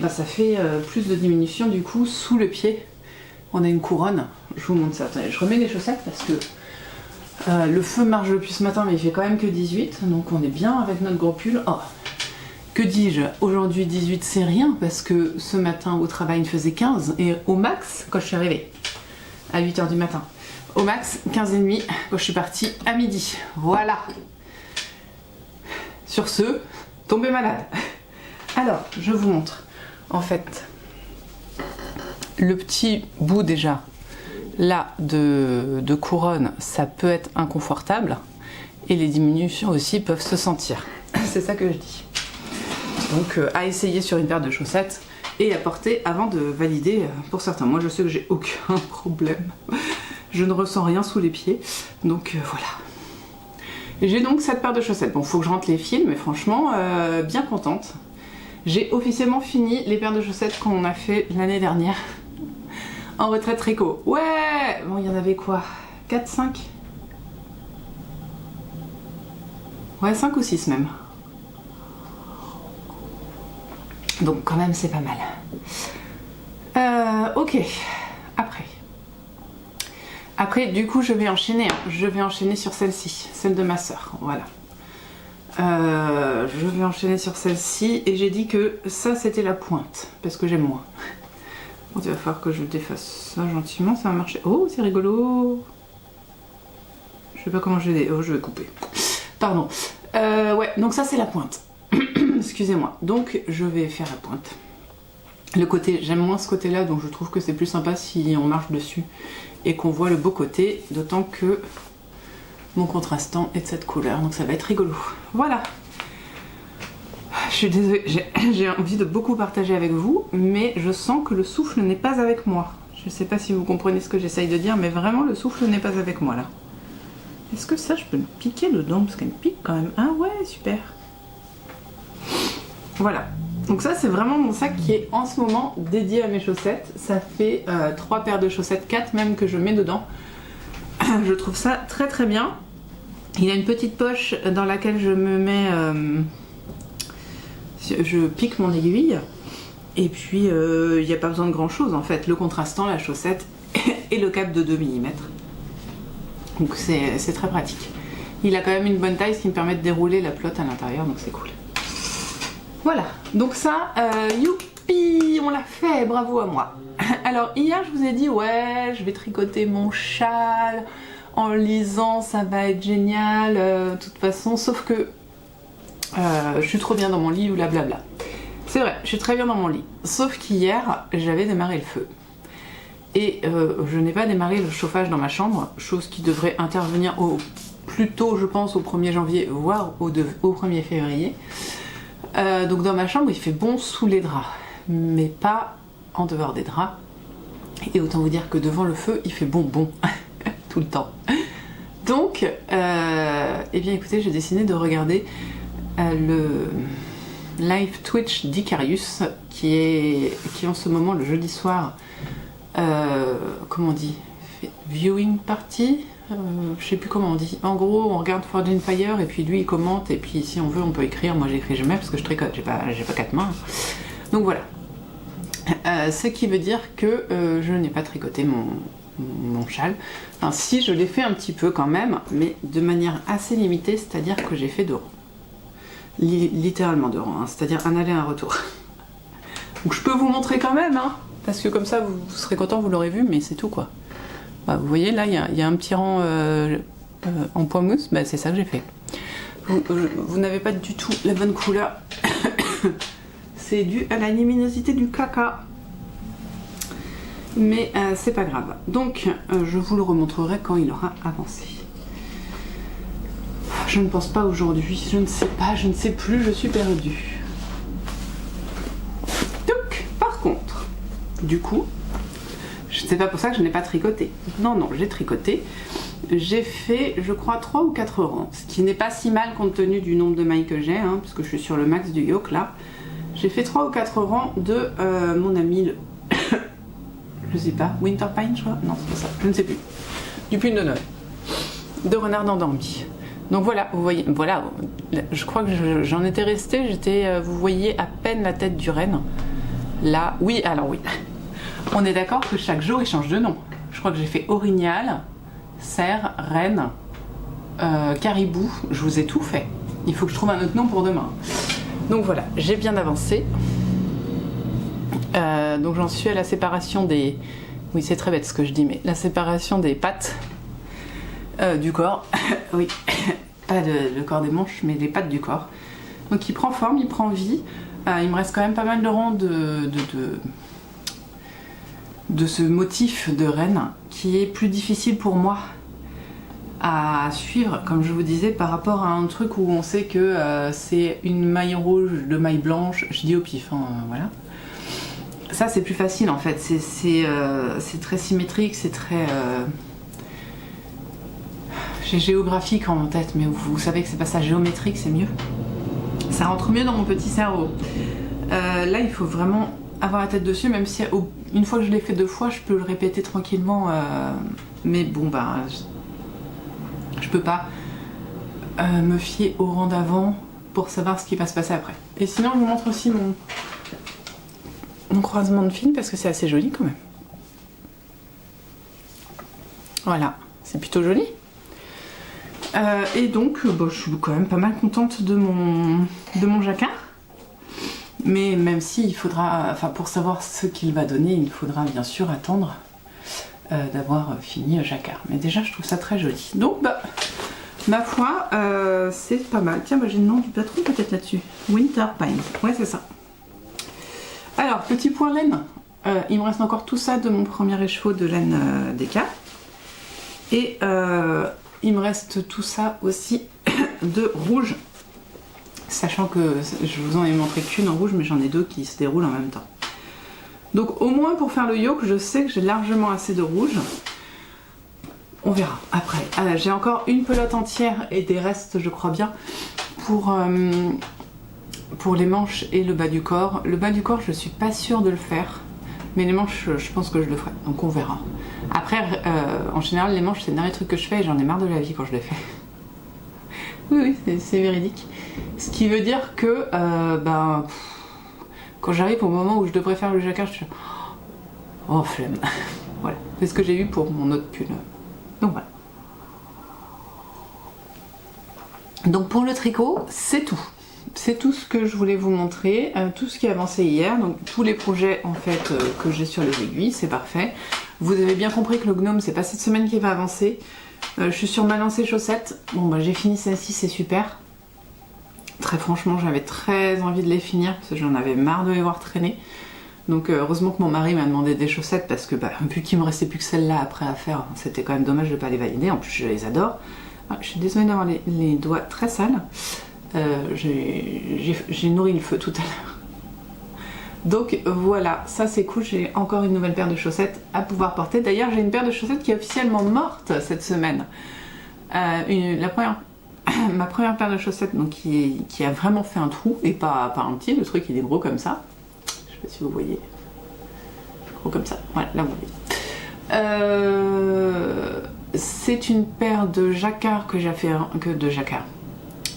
ça fait plus de diminution du coup sous le pied. On a une couronne. Je vous montre ça. Attendez, je remets les chaussettes parce que le feu marche depuis ce matin, mais il fait quand même que 18. Donc on est bien avec notre gros pull. Oh, que dis-je? Aujourd'hui 18 c'est rien parce que ce matin au travail il faisait 15 et au max quand je suis arrivée à 8 h du matin. Au max 15h30 quand je suis partie à midi. Voilà. Sur ce, tombez malade. Alors, je vous montre. En fait, le petit bout déjà là de couronne, ça peut être inconfortable et les diminutions aussi peuvent se sentir. C'est ça que je dis. Donc à essayer sur une paire de chaussettes et à porter avant de valider pour certains. Moi je sais que j'ai aucun problème. Je ne ressens rien sous les pieds. Donc voilà. J'ai donc cette paire de chaussettes. Bon, faut que je rentre les fils, mais franchement, bien contente. J'ai officiellement fini les paires de chaussettes qu'on a fait l'année dernière en retraite tricot. Ouais! Bon, il y en avait quoi? 4, 5? Ouais, 5 ou 6 même. Donc quand même, c'est pas mal. Ok, après, du coup, je vais enchaîner. Je vais enchaîner sur celle-ci, celle de ma soeur. Voilà. Je vais enchaîner sur celle-ci et j'ai dit que ça, c'était la pointe parce que j'aime moins. Bon, il va falloir que je défasse ça gentiment, ça va marcher. Oh, c'est rigolo. Je sais pas comment je vais... Oh, je vais couper. Pardon. Ouais, donc ça, c'est la pointe. Excusez-moi. Donc, je vais faire la pointe. Le côté, j'aime moins ce côté-là, donc je trouve que c'est plus sympa si on marche dessus et qu'on voit le beau côté, d'autant que mon contrastant est de cette couleur, donc ça va être rigolo. Voilà. Je suis désolée, j'ai envie de beaucoup partager avec vous, mais je sens que le souffle n'est pas avec moi. Je sais pas si vous comprenez ce que j'essaye de dire, mais vraiment le souffle n'est pas avec moi là. Est-ce que ça, je peux me piquer dedans? Parce qu'elle me pique quand même. Ah ouais, super. Voilà. Donc ça, c'est vraiment mon sac qui est en ce moment dédié à mes chaussettes. Ça fait 3 paires de chaussettes, 4 même que je mets dedans. Je trouve ça très très bien. Il y a une petite poche dans laquelle je me mets... je pique mon aiguille. Et puis, il n'y a pas besoin de grand chose en fait. Le contrastant, la chaussette et le cap de 2 mm. Donc c'est très pratique. Il a quand même une bonne taille, ce qui me permet de dérouler la pelote à l'intérieur, donc c'est cool. Voilà, donc ça, youpi, on l'a fait, bravo à moi. Alors hier je vous ai dit, ouais, je vais tricoter mon châle, en lisant, ça va être génial, de toute façon, sauf que je suis trop bien dans mon lit, blablabla. C'est vrai, je suis très bien dans mon lit, sauf qu'hier, j'avais démarré le feu. Et je n'ai pas démarré le chauffage dans ma chambre, chose qui devrait intervenir au plus tôt, je pense, au 1er janvier, voire au 1er février. Donc dans ma chambre il fait bon sous les draps, mais pas en dehors des draps. Et autant vous dire que devant le feu il fait bon tout le temps. Donc eh bien écoutez, j'ai décidé de regarder le live Twitch d'Icarius qui est en ce moment le jeudi soir, comment on dit, viewing party, je sais plus comment on dit. En gros, on regarde Forged in Fire et puis lui il commente et puis si on veut on peut écrire. Moi j'écris jamais parce que je tricote, j'ai pas 4 mains. Donc voilà. Ce qui veut dire que je n'ai pas tricoté mon châle. Enfin si, je l'ai fait un petit peu quand même, mais de manière assez limitée, c'est-à-dire que j'ai fait 2 rangs. Littéralement 2 rangs, hein, c'est-à-dire un aller un retour. Donc je peux vous montrer quand même, hein, parce que comme ça vous serez content, vous l'aurez vu, mais c'est tout quoi. Bah, vous voyez là, il y a un petit rang en point mousse, bah, c'est ça que j'ai fait. Vous n'avez pas du tout la bonne couleur. C'est dû à la luminosité du caca. Mais c'est pas grave. Donc je vous le remontrerai quand il aura avancé. Je ne pense pas aujourd'hui, je ne sais pas, je ne sais plus, je suis perdue. Donc, par contre, du coup, c'est pas pour ça que je n'ai pas tricoté. Non, j'ai tricoté. J'ai fait, je crois, 3 ou 4 rangs, ce qui n'est pas si mal compte tenu du nombre de mailles que j'ai, hein, parce que je suis sur le max du yoke là. J'ai fait 3 ou 4 rangs de mon ami, le... je sais pas, Winterpine, je crois. Non, c'est pas ça, je ne sais plus. Du pull de Noël. De renard endormi. Donc voilà, vous voyez, voilà, je crois que j'en étais restée, vous voyez à peine la tête du renne. Là, oui, alors oui. On est d'accord que chaque jour il change de nom. Je crois que j'ai fait orignal, cerf, renne, caribou, je vous ai tout fait. Il faut que je trouve un autre nom pour demain. Donc voilà, j'ai bien avancé. Donc j'en suis à la séparation des... Oui, c'est très bête ce que je dis, mais la séparation des pattes du corps. Oui, pas le corps des manches, mais les pattes du corps. Donc il prend forme, il prend vie. Il me reste quand même pas mal de rangs de ce motif de renne qui est plus difficile pour moi à suivre, comme je vous disais, par rapport à un truc où on sait que c'est une maille rouge, 2 mailles blanches, je dis au pif, hein, voilà. Ça c'est plus facile en fait, c'est très symétrique, c'est très... je j'ai géographique en tête, mais vous savez que c'est pas ça, géométrique c'est mieux. Ça rentre mieux dans mon petit cerveau. Là il faut vraiment avoir la tête dessus, même si une fois que je l'ai fait 2 fois, je peux le répéter tranquillement. Mais bon bah je peux pas me fier au rang d'avant pour savoir ce qui va se passer après. Et sinon je vous montre aussi mon croisement de fil parce que c'est assez joli quand même. Voilà, c'est plutôt joli. Et donc bon, je suis quand même pas mal contente de mon jacquard. Mais même si il faudra, enfin pour savoir ce qu'il va donner, il faudra bien sûr attendre d'avoir fini jacquard. Mais déjà je trouve ça très joli. Donc bah ma foi c'est pas mal. Tiens bah, j'ai le nom du patron peut-être là-dessus. Winter Pine. Ouais c'est ça. Alors petit point laine. Il me reste encore tout ça de mon premier écheveau de laine d'Eka. Et il me reste tout ça aussi de rouge. Sachant que je vous en ai montré qu'une en rouge, mais j'en ai 2 qui se déroulent en même temps. Donc au moins pour faire le yoke, je sais que j'ai largement assez de rouge. On verra après. J'ai encore une pelote entière et des restes, je crois bien, pour les manches et le bas du corps. Le bas du corps, je suis pas sûre de le faire. Mais les manches, je pense que je le ferai. Donc on verra. Après, en général, les manches, c'est le dernier truc que je fais et j'en ai marre de la vie quand je les fais. Oui, c'est véridique. Ce qui veut dire que quand j'arrive au moment où je devrais faire le jacquard, je suis oh flemme. Voilà, c'est ce que j'ai eu pour mon autre pull. Donc voilà. Donc pour le tricot, c'est tout. C'est tout ce que je voulais vous montrer, tout ce qui a avancé hier, donc tous les projets en fait que j'ai sur les aiguilles, c'est parfait. Vous avez bien compris que le gnome, c'est pas cette semaine qui va avancer. Je suis sur ma lancée chaussettes. Bon bah j'ai fini celle-ci, c'est super. Très franchement, j'avais très envie de les finir parce que j'en avais marre de les voir traîner. Donc heureusement que mon mari m'a demandé des chaussettes parce que vu qu'il me restait plus que celle-là après à faire, c'était quand même dommage de ne pas les valider. En plus je les adore. Ah, je suis désolée d'avoir les doigts très sales. J'ai nourri le feu tout à l'heure. Donc voilà, ça c'est cool, j'ai encore une nouvelle paire de chaussettes à pouvoir porter. D'ailleurs j'ai une paire de chaussettes qui est officiellement morte cette semaine. Ma première paire de chaussettes donc, qui a vraiment fait un trou, et pas un petit, le truc il est gros comme ça. Je sais pas si vous voyez. Gros comme ça, voilà, là vous voyez. C'est une paire de jacquard que j'ai fait,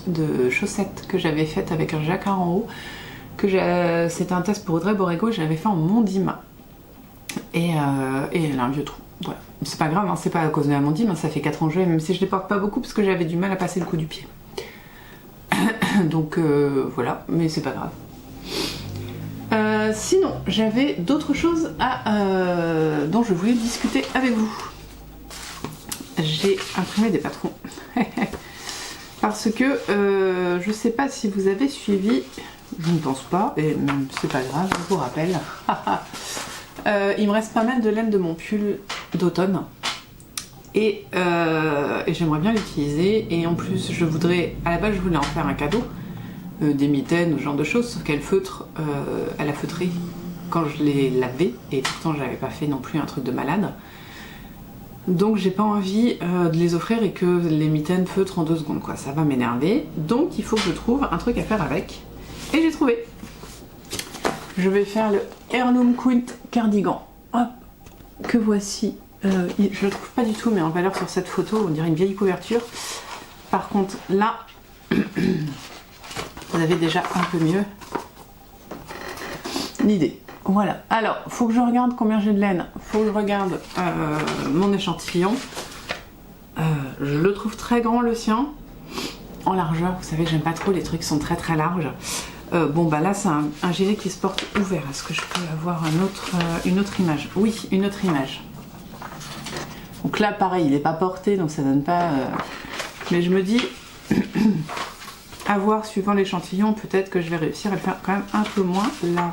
de chaussettes que j'avais faites avec un jacquard en haut. C'était un test pour Audrey Borrego, je l'avais fait en Mondime. Et elle a un vieux trou. Voilà. C'est pas grave, hein, c'est pas à cause de la Mondime, hein, ça fait 4 ans que je l'ai, même si je les porte pas beaucoup parce que j'avais du mal à passer le coup du pied. Donc voilà, mais c'est pas grave. Sinon, j'avais d'autres choses dont je voulais discuter avec vous. J'ai imprimé des patrons. Parce que je sais pas si vous avez suivi, je ne pense pas, et c'est pas grave, je vous rappelle. Il me reste pas mal de laine de mon pull d'automne. Et j'aimerais bien l'utiliser. Et en plus, à la base, je voulais en faire un cadeau. Des mitaines, ce genre de choses, sauf qu'elle feutre, elle a feutré quand je l'ai lavé. Et pourtant, j'avais pas fait non plus un truc de malade. Donc j'ai pas envie de les offrir et que les mitaines feutrent en 2 secondes, quoi. Ça va m'énerver. Donc il faut que je trouve un truc à faire avec. Et j'ai trouvé. Je vais faire le Heirloom Quilt Cardigan. Hop, que voici. Je le trouve pas du tout, mais en valeur sur cette photo, on dirait une vieille couverture. Par contre, là, vous avez déjà un peu mieux l'idée. Voilà. Alors, faut que je regarde combien j'ai de laine. Faut que je regarde mon échantillon. Je le trouve très grand, le sien. En largeur, vous savez, j'aime pas trop les trucs qui sont très très larges. Bon bah là c'est un gilet qui se porte ouvert. Est-ce que je peux avoir une autre image? Oui, une autre image. Donc là pareil, il n'est pas porté donc ça donne pas... Mais je me dis, à voir suivant l'échantillon, peut-être que je vais réussir à le faire quand même un peu moins large.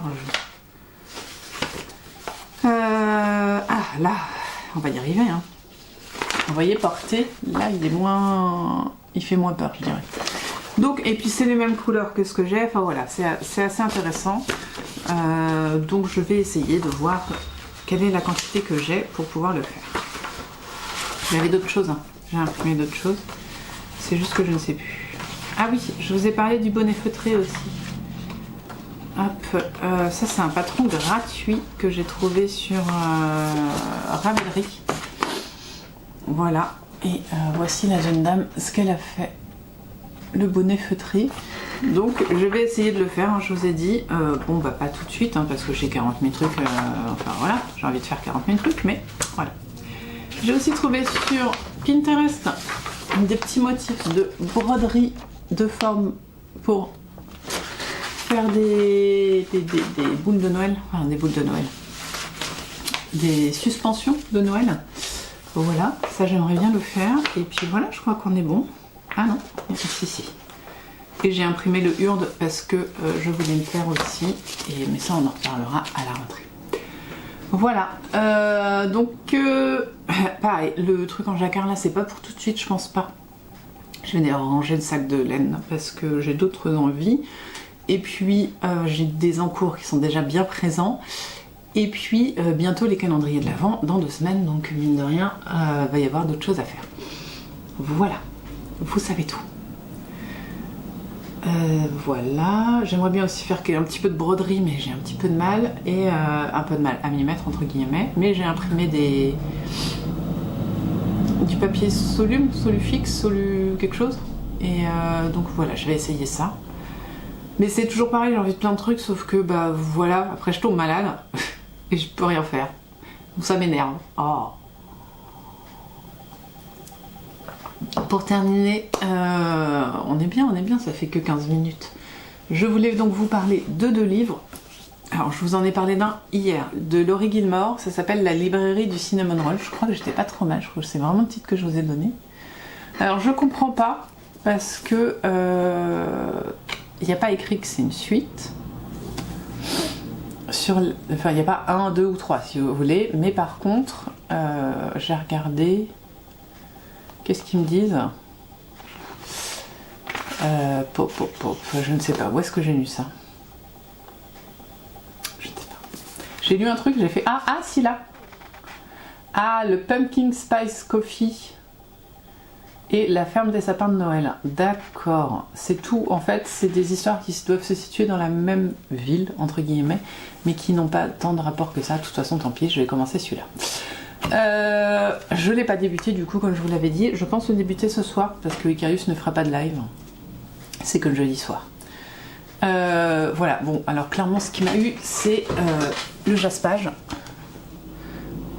Ah là, on va y arriver hein. Vous voyez porté, là il est moins... il fait moins peur je dirais. Donc, et puis c'est les mêmes couleurs que ce que j'ai, enfin voilà, c'est assez intéressant. Donc je vais essayer de voir quelle est la quantité que j'ai pour pouvoir le faire. J'avais d'autres choses, hein. j'ai imprimé d'autres choses. C'est juste que je ne sais plus. Ah oui, je vous ai parlé du bonnet feutré aussi. Hop, ça c'est un patron gratuit que j'ai trouvé sur Ravelry. Voilà, et voici la jeune dame, ce qu'elle a fait. Le bonnet feutré. Donc je vais essayer de le faire, hein, je vous ai dit. Bon bah pas tout de suite, hein, parce que j'ai 40 000 trucs, enfin voilà, j'ai envie de faire 40 000 trucs, mais voilà. J'ai aussi trouvé sur Pinterest des petits motifs de broderie de forme pour faire des boules de Noël, enfin des boules de Noël, des suspensions de Noël. Voilà, ça j'aimerais bien le faire. Et puis voilà, je crois qu'on est bon. Ah non, si. Et j'ai imprimé le Urde parce que je voulais le faire aussi. Mais ça on en reparlera à la rentrée. Voilà, donc pareil, le truc en jacquard là c'est pas pour tout de suite, je pense pas. Je vais d'ailleurs ranger le sac de laine parce que j'ai d'autres envies. Et puis j'ai des encours qui sont déjà bien présents. Et puis bientôt les calendriers de l'Avent dans 2 semaines, donc mine de rien, va y avoir d'autres choses à faire. Voilà, vous savez tout. Voilà, j'aimerais bien aussi faire un petit peu de broderie, mais j'ai un petit peu de mal, et un peu de mal à m'y mettre entre guillemets, mais j'ai imprimé du papier Solume, Solufix, Solu quelque chose, et donc voilà, je vais essayer ça. Mais c'est toujours pareil, j'ai envie de plein de trucs, sauf que bah voilà, après je tombe malade, et je peux rien faire. Donc ça m'énerve. Oh. Pour terminer, on est bien, ça fait que 15 minutes. Je voulais donc vous parler de 2 livres. Alors je vous en ai parlé d'un hier, de Laurie Gilmore, ça s'appelle La librairie du cinnamon roll. Je crois que j'étais pas trop mal, je crois que c'est vraiment le titre que je vous ai donné. Alors je comprends pas, parce que il n'y a pas écrit que c'est une suite. Enfin il n'y a pas 1, 2 ou 3 si vous voulez, mais par contre, j'ai regardé... Qu'est-ce qu'ils me disent? Je ne sais pas. Où est-ce que j'ai lu ça? Je ne sais pas. J'ai lu un truc, j'ai fait... Ah, si là. Ah, le Pumpkin Spice Coffee et la ferme des sapins de Noël. D'accord. C'est tout. En fait, c'est des histoires qui doivent se situer dans la même ville, entre guillemets, mais qui n'ont pas tant de rapport que ça. De toute façon, tant pis, je vais commencer celui-là. Je l'ai pas débuté du coup, comme je vous l'avais dit. Je pense le débuter ce soir parce que Icarius ne fera pas de live. C'est que le jeudi soir. Voilà, bon, alors clairement ce qui m'a eu c'est le jaspage.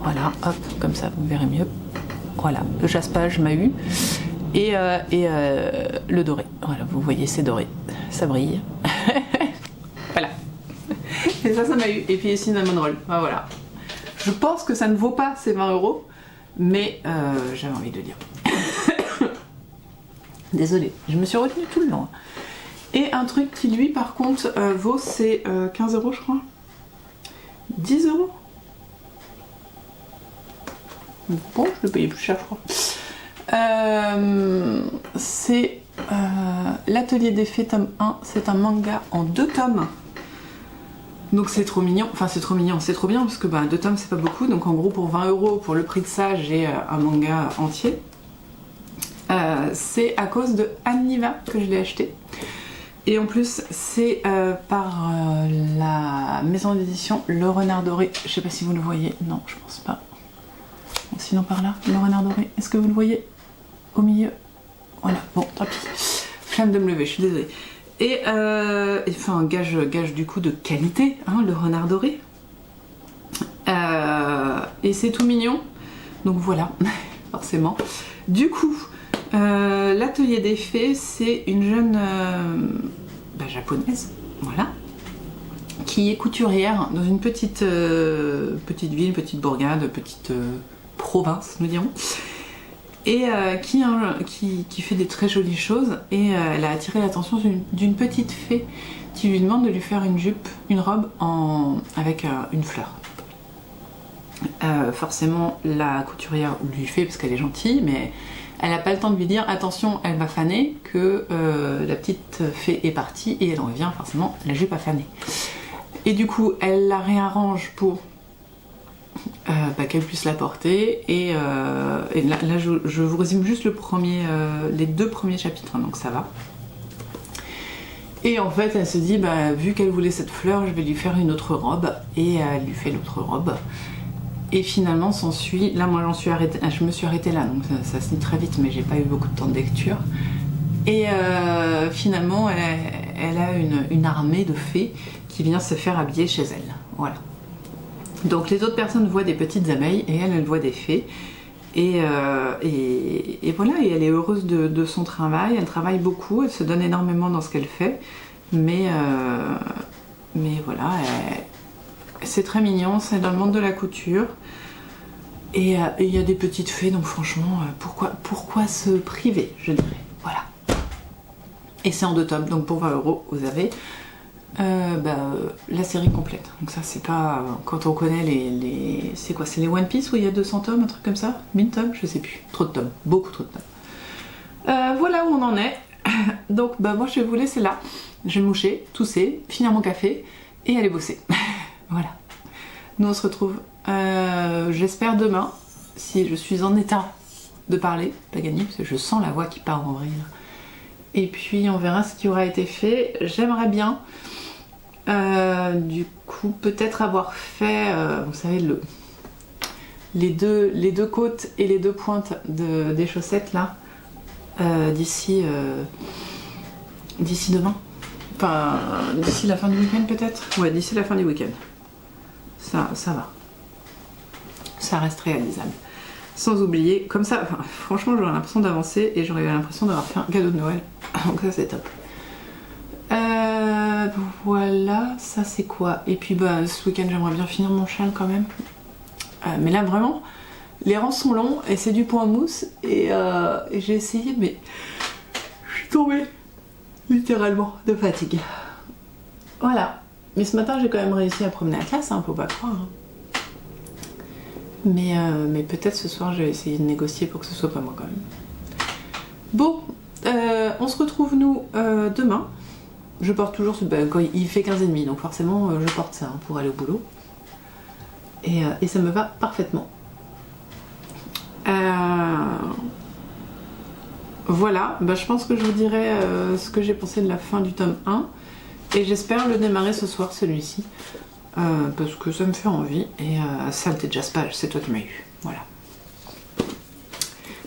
Voilà, hop, comme ça vous verrez mieux. Voilà, le jaspage m'a eu. Et le doré. Voilà, vous voyez, c'est doré. Ça brille. Voilà. Et ça m'a eu. Et puis cinnamon roll. Voilà. Je pense que ça ne vaut pas ces 20 €, mais j'avais envie de le dire. Désolée, je me suis retenue tout le long. Et un truc qui lui par contre vaut, c'est 15 € je crois. 10 €. Bon, je le payais plus cher je crois. C'est l'Atelier des Fées tome 1, c'est un manga en 2 tomes. Donc c'est trop mignon, enfin c'est trop mignon, c'est trop bien parce que 2 tomes c'est pas beaucoup, donc en gros pour 20 € pour le prix de ça j'ai un manga entier. C'est à cause de Anniva que je l'ai acheté. Et en plus c'est par la maison d'édition Le Renard Doré, je sais pas si vous le voyez, non je pense pas. Bon, sinon par là, Le Renard Doré, est-ce que vous le voyez au milieu? Voilà, bon tant pis, flemme de me lever, je suis désolée. Et enfin gage du coup de qualité, hein, Le Renard Doré. Et c'est tout mignon, donc voilà, forcément. Du coup, l'Atelier des Fées, c'est une jeune japonaise, voilà, qui est couturière dans une petite ville, petite bourgade, petite province, nous dirons. Et qui fait des très jolies choses, et elle a attiré l'attention d'une petite fée qui lui demande de lui faire une jupe, une robe avec une fleur. Forcément la couturière lui fait parce qu'elle est gentille, mais elle n'a pas le temps de lui dire attention elle va faner, que la petite fée est partie et elle revient, forcément la jupe a fané. Et du coup elle la réarrange pour qu'elle puisse la porter. Et là je vous résume juste les 2 premiers chapitres, hein, donc ça va. Et en fait elle se dit vu qu'elle voulait cette fleur, je vais lui faire une autre robe, et elle lui fait l'autre robe. Et finalement s'ensuit, là moi je me suis arrêtée là, donc ça se lit très vite, mais j'ai pas eu beaucoup de temps de lecture. Et finalement elle a une armée de fées qui vient se faire habiller chez elle, voilà. Donc les autres personnes voient des petites abeilles et elle voit des fées. Et voilà, et elle est heureuse de son travail, elle travaille beaucoup, elle se donne énormément dans ce qu'elle fait, mais voilà, c'est très mignon, c'est dans le monde de la couture, et il y a des petites fées, donc franchement, pourquoi se priver, je dirais, voilà. Et c'est en 2 tomes, donc pour 20 € vous avez la série complète. Donc ça c'est pas, quand on connaît c'est quoi, c'est les One Piece où il y a 200 tomes, un truc comme ça, 1000 tomes, je sais plus, trop de tomes, beaucoup trop de tomes. Voilà où on en est. Donc moi je vais vous laisser là, je vais me moucher, tousser, finir mon café et aller bosser. Voilà, nous on se retrouve j'espère demain, si je suis en état de parler, pas gagné parce que je sens la voix qui part en vrille. Et puis on verra ce qui aura été fait. J'aimerais bien du coup peut-être avoir fait vous savez les deux côtes et les 2 pointes des chaussettes là d'ici demain, enfin d'ici la fin du week-end peut-être, ouais, d'ici la fin du week-end, ça va, ça reste réalisable. Sans oublier, comme ça, enfin, franchement j'aurais l'impression d'avancer et j'aurais l'impression d'avoir fait un cadeau de Noël. Donc ça c'est top. Voilà, ça c'est quoi. Et puis ce week-end j'aimerais bien finir mon châle quand même. Mais là vraiment, les rangs sont longs et c'est du point mousse. Et j'ai essayé mais je suis tombée littéralement de fatigue. Voilà. Mais ce matin j'ai quand même réussi à promener la classe, hein, faut pas croire. Hein. Mais peut-être ce soir je vais essayer de négocier pour que ce soit pas moi quand même. Bon, on se retrouve nous demain. Je porte toujours quand il fait 15,5, donc forcément je porte ça pour aller au boulot. Et ça me va parfaitement. Voilà, je pense que je vous dirai ce que j'ai pensé de la fin du tome 1. Et j'espère le démarrer ce soir celui-ci. Parce que ça me fait envie. Et ça t'es déjà pas, c'est toi qui m'as eu. Voilà.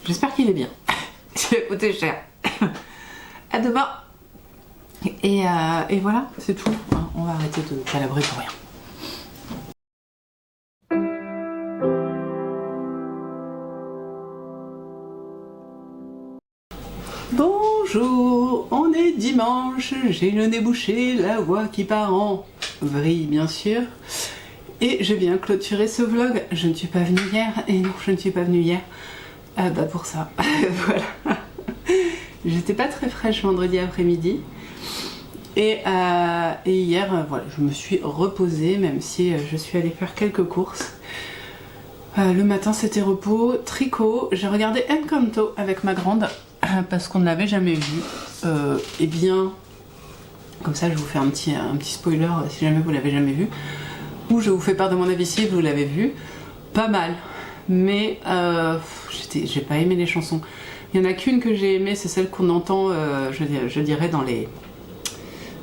J'espère qu'il est bien. Ça va coûter cher. À demain. Et voilà, c'est tout. On va arrêter de palabrer pour rien. Bonjour, on est dimanche, j'ai le nez bouché, la voix qui part en vrille bien sûr. Et je viens clôturer ce vlog. Je ne suis pas venue hier, et non, je ne suis pas venue hier. Pour ça, voilà. J'étais pas très fraîche vendredi après-midi. Et hier, voilà, je me suis reposée, même si je suis allée faire quelques courses. Le matin, c'était repos, tricot. J'ai regardé Encanto avec ma grande, parce qu'on ne l'avait jamais vu. Et bien, comme ça, je vous fais un petit spoiler si jamais vous l'avez jamais vu. Ou je vous fais part de mon avis si vous l'avez vu. Pas mal. Mais j'ai pas aimé les chansons. Il y en a qu'une que j'ai aimée, c'est celle qu'on entend, je dirais, dans les...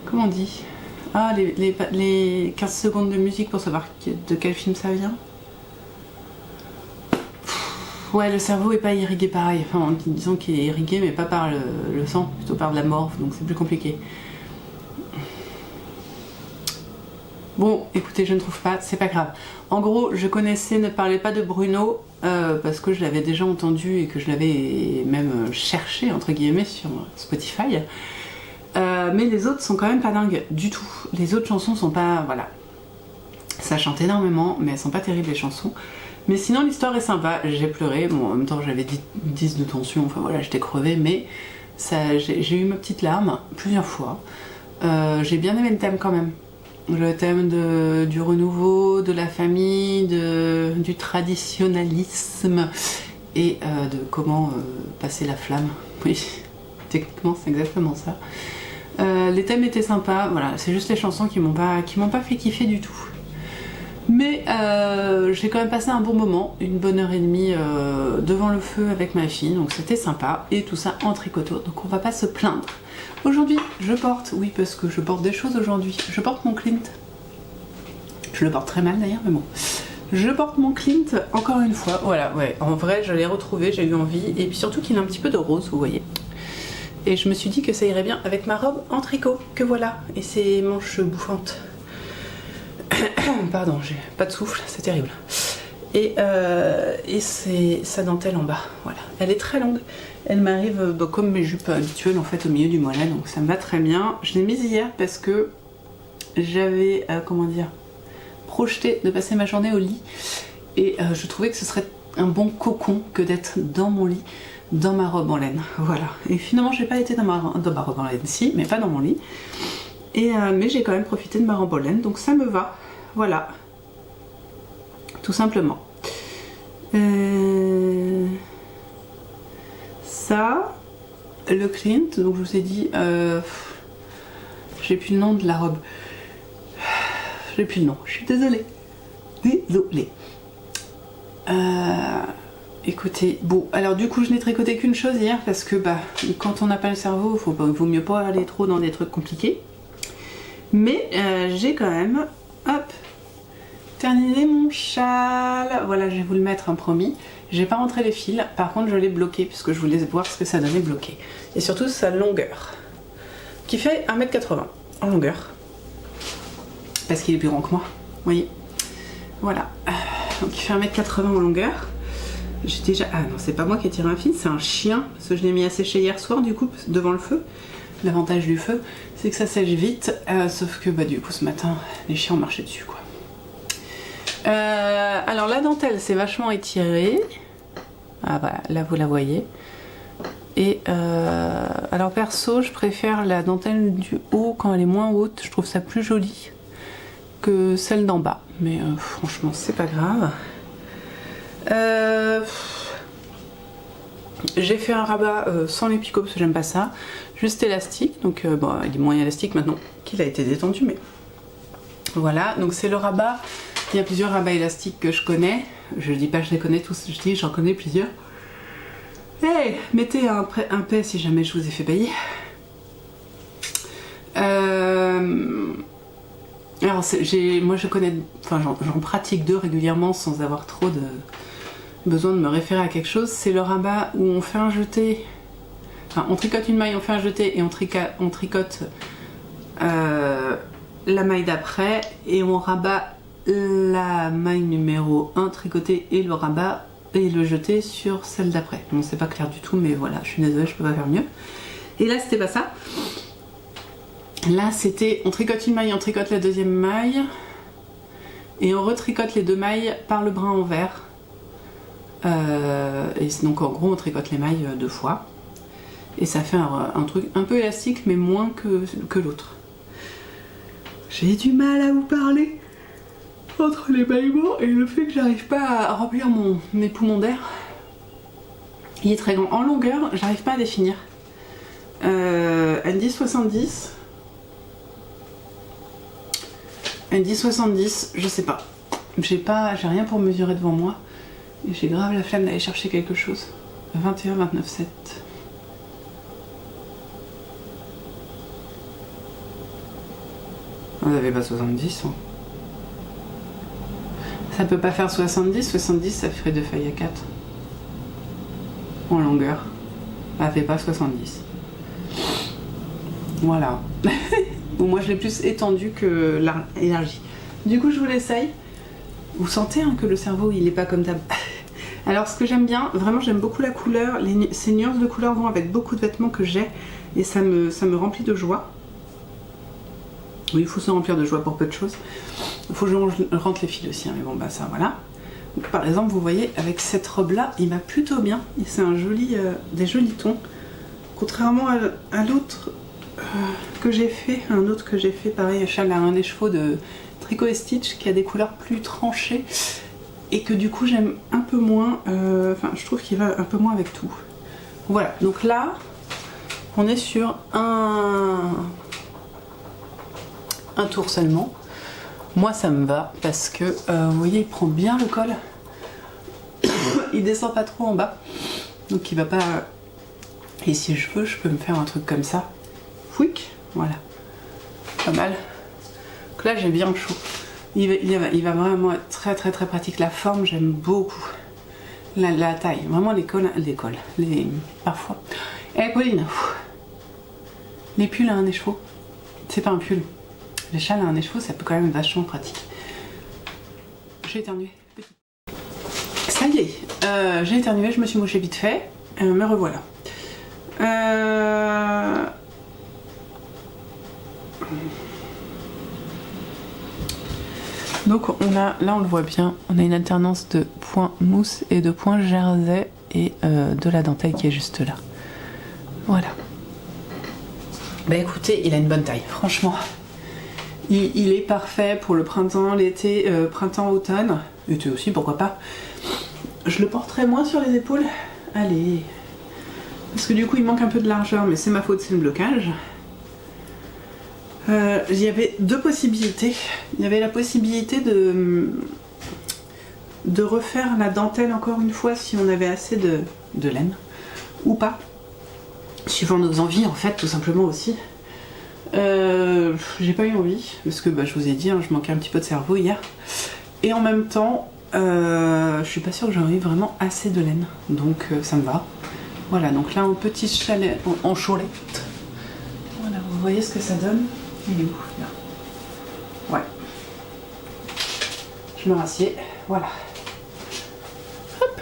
Comment on dit? Ah, les 15 secondes de musique pour savoir de quel film ça vient. Ouais, le cerveau est pas irrigué pareil. Enfin, disons qu'il est irrigué, mais pas par le sang, plutôt par de la morphe, donc c'est plus compliqué. Bon, écoutez, je ne trouve pas, c'est pas grave. En gros, je connaissais Ne parlez pas de Bruno, parce que je l'avais déjà entendu et que je l'avais même cherché, entre guillemets, sur Spotify. Mais les autres sont quand même pas dingues du tout. Les autres chansons sont pas... Voilà. Ça chante énormément, mais elles sont pas terribles les chansons. Mais sinon l'histoire est sympa, j'ai pleuré, bon en même temps j'avais 10 de tension, enfin voilà, j'étais crevée, mais j'ai eu ma petite larme plusieurs fois. J'ai bien aimé le thème quand même. Le thème du renouveau, de la famille, du traditionnalisme et de comment passer la flamme. Oui, techniquement c'est exactement ça. Les thèmes étaient sympas, voilà, c'est juste les chansons qui m'ont pas fait kiffer du tout. Mais j'ai quand même passé un bon moment, une bonne heure et demie devant le feu avec ma fille, donc c'était sympa, et tout ça en tricoto, donc on va pas se plaindre. Aujourd'hui, je porte, oui parce que je porte des choses aujourd'hui, je porte mon Clint. Je le porte très mal d'ailleurs, mais bon. Je porte mon Clint encore une fois, voilà, ouais, en vrai je l'ai retrouvé, j'ai eu envie, et puis surtout qu'il a un petit peu de rose, vous voyez. Et je me suis dit que ça irait bien avec ma robe en tricot, que voilà, et ses manches bouffantes. Pardon, j'ai pas de souffle, c'est terrible. Et c'est sa dentelle en bas, voilà. Elle est très longue, elle m'arrive comme mes jupes habituelles en fait au milieu du mollet, donc ça me va très bien. Je l'ai mise hier parce que j'avais, comment dire, projeté de passer ma journée au lit et je trouvais que ce serait un bon cocon que d'être dans mon lit, dans ma robe en laine, voilà. Et finalement j'ai pas été dans ma robe en laine, si, mais pas dans mon lit. Mais j'ai quand même profité de ma robe en laine, donc ça me va, voilà, tout simplement. Ça, le Clint, donc je vous ai dit, j'ai plus le nom de la robe. J'ai plus le nom, je suis désolée. Désolée. Écoutez, bon, alors du coup je n'ai tricoté qu'une chose hier parce que bah quand on n'a pas le cerveau, vaut mieux pas aller trop dans des trucs compliqués. Mais j'ai quand même, hop, terminé mon châle. Voilà, je vais vous le mettre, hein, promis. J'ai pas rentré les fils, par contre je l'ai bloqué puisque je voulais voir ce que ça donnait bloqué. Et surtout sa longueur, qui fait 1,80 m en longueur. Parce qu'il est plus grand que moi, vous voyez. Voilà, donc il fait 1,80 m en longueur. J'ai déjà... Ah non, c'est pas moi qui ai tiré un fil, c'est un chien. Parce que je l'ai mis à sécher hier soir du coup, devant le feu. L'avantage du feu, c'est que ça sèche vite, sauf que bah, du coup ce matin, les chiens ont marché dessus quoi. Alors la dentelle c'est vachement étirée. Ah voilà, là vous la voyez. Et alors perso, je préfère la dentelle du haut quand elle est moins haute. Je trouve ça plus joli que celle d'en bas. Mais franchement, c'est pas grave. J'ai fait un rabat sans les picots parce que j'aime pas ça. Juste élastique, donc bon, il est moins élastique maintenant qu'il a été détendu, mais voilà. Donc c'est le rabat. Il y a plusieurs rabats élastiques que je connais. Je dis pas que je les connais tous, je dis j'en connais plusieurs. Hey, mettez un paix si jamais je vous ai fait payer. Alors moi je connais, enfin j'en pratique deux régulièrement sans avoir trop de besoin de me référer à quelque chose. C'est le rabat où on fait un jeté. Enfin, on tricote une maille, on fait un jeté et on tricote la maille d'après et on rabat la maille numéro 1 tricotée et le rabat et le jeté sur celle d'après. Bon, c'est pas clair du tout, mais voilà, je suis désolée, je peux pas faire mieux. Et là, c'était pas ça. Là, c'était on tricote une maille, on tricote la deuxième maille et on retricote les deux mailles par le brin envers. Et donc en gros, on tricote les mailles deux fois. Et ça fait un truc un peu élastique mais moins que l'autre. J'ai du mal à vous parler entre les bâillements et le fait que j'arrive pas à remplir mes poumons d'air. Il est très grand. En longueur, j'arrive pas à définir. Elle dit 70. Elle dit 70, je sais pas. J'ai rien pour mesurer devant moi. Et j'ai grave la flemme d'aller chercher quelque chose. 21, 29, 7. Vous n'avez pas 70, hein. Ça peut pas faire 70, 70 ça ferait 2 feuilles à 4. En longueur. Ça fait pas 70. Voilà. Bon, moi je l'ai plus étendu que élargi. Du coup je vous l'essaye. Vous sentez hein, que le cerveau il est pas comme d'hab. Alors ce que j'aime bien, vraiment j'aime beaucoup la couleur. Ces nuances de couleurs vont avec beaucoup de vêtements que j'ai. Et ça me remplit de joie. Oui, il faut se remplir de joie pour peu de choses. Il faut que je rentre les fils aussi, hein, mais bon bah ça voilà. Donc, par exemple, vous voyez, avec cette robe là, il m'a plutôt bien. Et c'est un joli, des jolis tons. Contrairement à l'autre que j'ai fait, pareil, châle à un écheveau de Tricot et Stitch qui a des couleurs plus tranchées et que du coup j'aime un peu moins, enfin je trouve qu'il va un peu moins avec tout. Voilà, donc là on est sur un tour seulement. Moi ça me va parce que vous voyez il prend bien le col. Il descend pas trop en bas. Donc il va pas... Et si je veux je peux me faire un truc comme ça. Fouic, voilà. Pas mal. Donc là j'ai bien chaud. Il va vraiment être très pratique. La forme j'aime beaucoup. La taille, vraiment les cols, parfois. Eh Pauline, les pulls à un écheveau, c'est pas un pull. Les châles à un écheveau, ça peut quand même être vachement pratique. J'ai éternué. Ça y est, j'ai éternué, je me suis mouchée vite fait, me revoilà. Donc là on le voit bien, on a une alternance de points mousse et de points jersey et de la dentelle qui est juste là. Voilà. Bah écoutez, il a une bonne taille, franchement. Il est parfait pour le printemps, l'été, printemps-automne. Été aussi, pourquoi pas. Je le porterai moins sur les épaules. Allez. Parce que du coup il manque un peu de largeur, mais c'est ma faute, c'est le blocage. Il y avait deux possibilités. Il y avait la possibilité de refaire la dentelle encore une fois si on avait assez de laine ou pas, suivant nos envies en fait, tout simplement aussi. J'ai pas eu envie parce que je vous ai dit, hein, je manquais un petit peu de cerveau hier, et en même temps je suis pas sûre que j'en ai vraiment assez de laine, donc ça me va. Voilà, donc là en petit chalet, en chalet, voilà, vous voyez ce que ça donne. Il est où là? Ouais. Je me rassieds, voilà. Hop.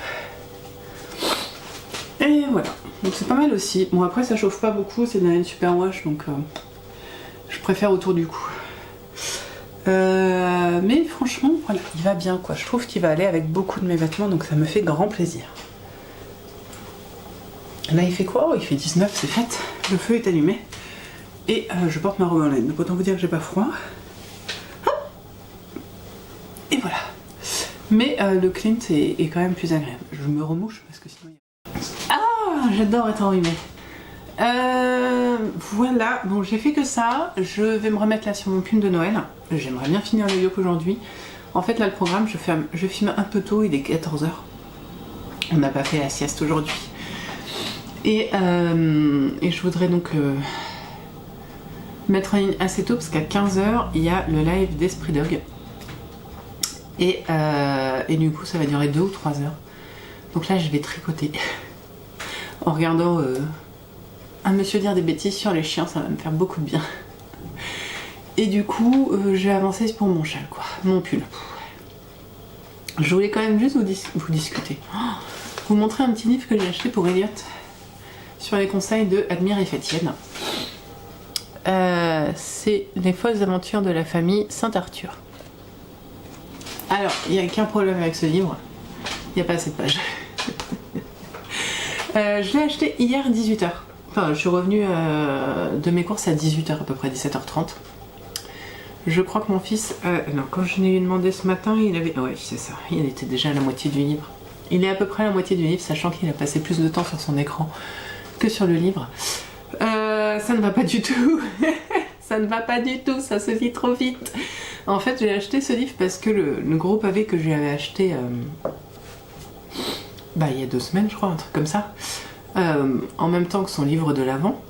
Et voilà. Donc c'est pas mal aussi. Bon après ça chauffe pas beaucoup, c'est de la laine super wash, donc je préfère autour du cou. Mais franchement, voilà, il va bien quoi. Je trouve qu'il va aller avec beaucoup de mes vêtements, donc ça me fait grand plaisir. Là il fait quoi? Oh, il fait 19, c'est fait. Le feu est allumé. Et je porte ma robe en laine, donc autant vous dire que j'ai pas froid. Et voilà. Mais le Clint est quand même plus agréable. Je me remouche parce que sinon... Ah, j'adore être enrhumée. Voilà, bon j'ai fait que ça. Je vais me remettre là sur mon pull de Noël. J'aimerais bien finir le yoke aujourd'hui. En fait là le programme, je filme un peu tôt, il est 14 h. On n'a pas fait la sieste aujourd'hui. Et je voudrais donc... mettre en ligne assez tôt parce qu'à 15 h il y a le live d'Esprit Dog et du coup ça va durer 2 ou 3 heures, donc là je vais tricoter en regardant un monsieur dire des bêtises sur les chiens, ça va me faire beaucoup de bien. Et du coup je vais avancer pour mon châle quoi, mon pull. Je voulais quand même juste vous discuter, vous montrer un petit livre que j'ai acheté pour Elliot sur les conseils de Admire et Fétienne. C'est les folles aventures de la famille Saint-Arthur. Alors, il n'y a qu'un problème avec ce livre, il n'y a pas assez de pages. Je l'ai acheté hier à 18 h. Enfin, je suis revenue de mes courses à 18 h à peu près, 17 h 30. Je crois que mon fils, non, quand je l'ai demandé ce matin, il avait... Ouais, c'est ça, il était déjà à la moitié du livre. Il est à peu près à la moitié du livre, sachant qu'il a passé plus de temps sur son écran que sur le livre. Ça ne va pas du tout. Ça ne va pas du tout, ça se lit trop vite. En fait, j'ai acheté ce livre parce que le gros pavé que je lui avais acheté il y a 2 semaines, je crois, un truc comme ça, en même temps que son livre de l'Avent,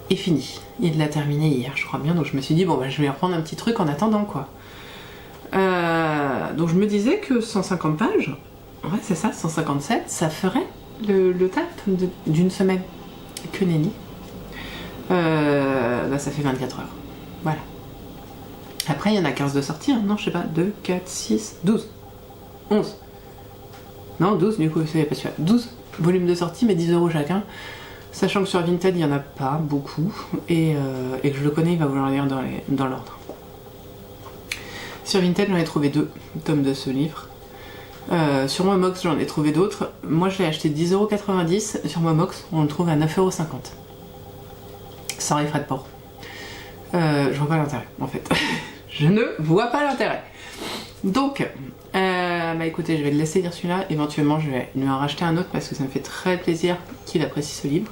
est fini. Il l'a terminé hier, je crois bien, donc je me suis dit, bon, je vais reprendre un petit truc en attendant, quoi. Donc je me disais que 150 pages, ouais, c'est ça, 157, ça ferait le taf d'une semaine. Que nenni. Ça fait 24 heures. Voilà. Après, il y en a 15 de sortie. Hein. Non, je sais pas. 2, 4, 6, 12. 11. Non, 12, du coup, c'est pas celui-là. 12 volumes de sortie, mais 10 € chacun. Sachant que sur Vinted, il n'y en a pas beaucoup. Et que je le connais, il va vouloir lire dans l'ordre. Sur Vinted, j'en ai trouvé 2 tomes de ce livre. Sur Momox, j'en ai trouvé d'autres. Moi, je l'ai acheté 10,90 €. Sur Momox, on le trouve à 9,50 €. Sans les frais de port. Je vois pas l'intérêt, en fait. Je ne vois pas l'intérêt. Donc, écoutez, je vais le laisser lire celui-là. Éventuellement, je vais lui en racheter un autre parce que ça me fait très plaisir qu'il apprécie ce livre.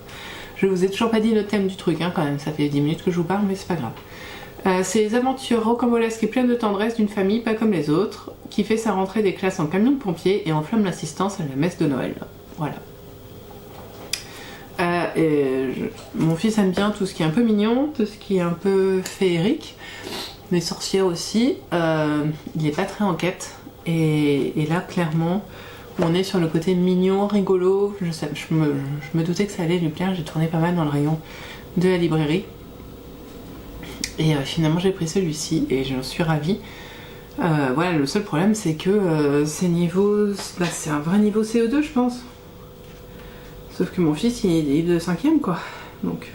Je vous ai toujours pas dit le thème du truc, hein, quand même. Ça fait 10 minutes que je vous parle, mais c'est pas grave. C'est les aventures rocambolesques et pleines de tendresse d'une famille pas comme les autres, qui fait sa rentrée des classes en camion de pompiers et enflamme l'assistance à la messe de Noël. Voilà. Mon fils aime bien tout ce qui est un peu mignon, tout ce qui est un peu féerique, les sorcières aussi. Il n'est pas très enquête. Et là, clairement, on est sur le côté mignon, rigolo. Je me doutais que ça allait lui plaire. J'ai tourné pas mal dans le rayon de la librairie. Et finalement, j'ai pris celui-ci et j'en suis ravie. Voilà, le seul problème, c'est que c'est un vrai niveau CE2, je pense. Sauf que mon fils, il est de 5ème, quoi. Donc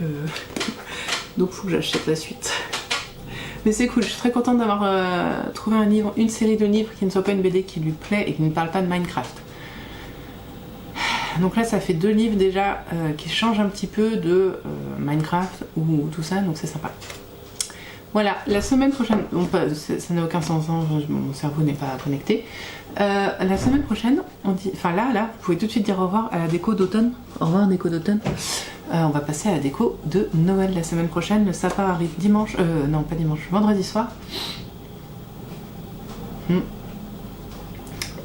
faut que j'achète la suite. Mais c'est cool, je suis très contente d'avoir trouvé une série de livres qui ne soit pas une BD qui lui plaît et qui ne parle pas de Minecraft. Donc là, ça fait 2 livres déjà qui changent un petit peu de Minecraft ou tout ça, donc c'est sympa. Voilà, la semaine prochaine, bon, ça n'a aucun sens, hein, mon cerveau n'est pas connecté. La semaine prochaine, là, vous pouvez tout de suite dire au revoir à la déco d'automne. Au revoir déco d'automne. On va passer à la déco de Noël la semaine prochaine. Le sapin arrive dimanche, non pas dimanche, vendredi soir.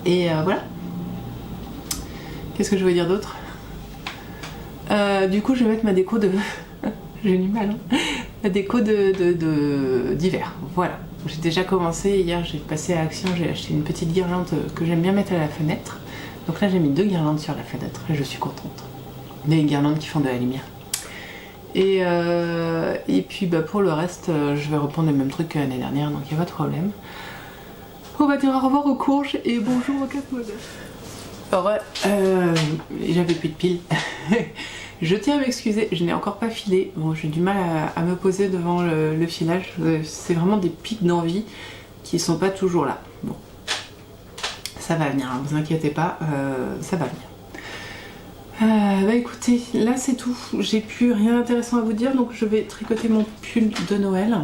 Et voilà. Qu'est-ce que je veux dire d'autre? Du coup, je vais mettre ma déco de... J'ai du mal, hein. La déco d'hiver, voilà. J'ai déjà commencé, hier j'ai passé à l'action, j'ai acheté une petite guirlande que j'aime bien mettre à la fenêtre. Donc là j'ai mis 2 guirlandes sur la fenêtre et je suis contente. Des guirlandes qui font de la lumière. Et puis pour le reste, je vais reprendre le même truc que l'année dernière, donc il n'y a pas de problème. On va dire au revoir aux courges et bonjour aux 4 modèles. Alors j'avais plus de piles. Je tiens à m'excuser, je n'ai encore pas filé. Bon, j'ai du mal à me poser devant le filage. C'est vraiment des pics d'envie qui sont pas toujours là. Bon, ça va venir, hein, vous inquiétez pas, ça va venir. Bah écoutez, là c'est tout. J'ai plus rien d'intéressant à vous dire, donc je vais tricoter mon pull de Noël.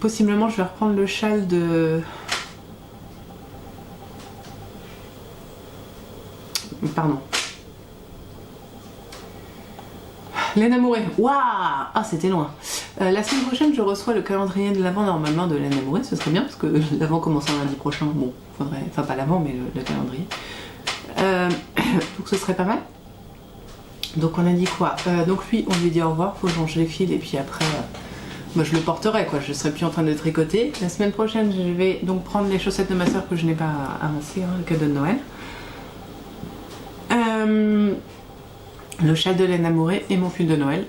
Possiblement, je vais reprendre le châle de... Pardon. Lena Mouret, waouh! Ah, c'était loin. La semaine prochaine, je reçois le calendrier de l'Avent normalement de Lena Mouret, ce serait bien parce que l'Avent commence lundi prochain. Bon, faudrait, enfin pas l'Avent, mais le calendrier. Donc ce serait pas mal. Donc on a dit quoi? Donc lui, on lui dit au revoir, faut que je les file et puis après, je le porterai quoi. Je serai plus en train de tricoter. La semaine prochaine, je vais donc prendre les chaussettes de ma soeur que je n'ai pas avancées, hein, le cadeau de Noël. Le châle de Lena Mouret et mon pull de Noël.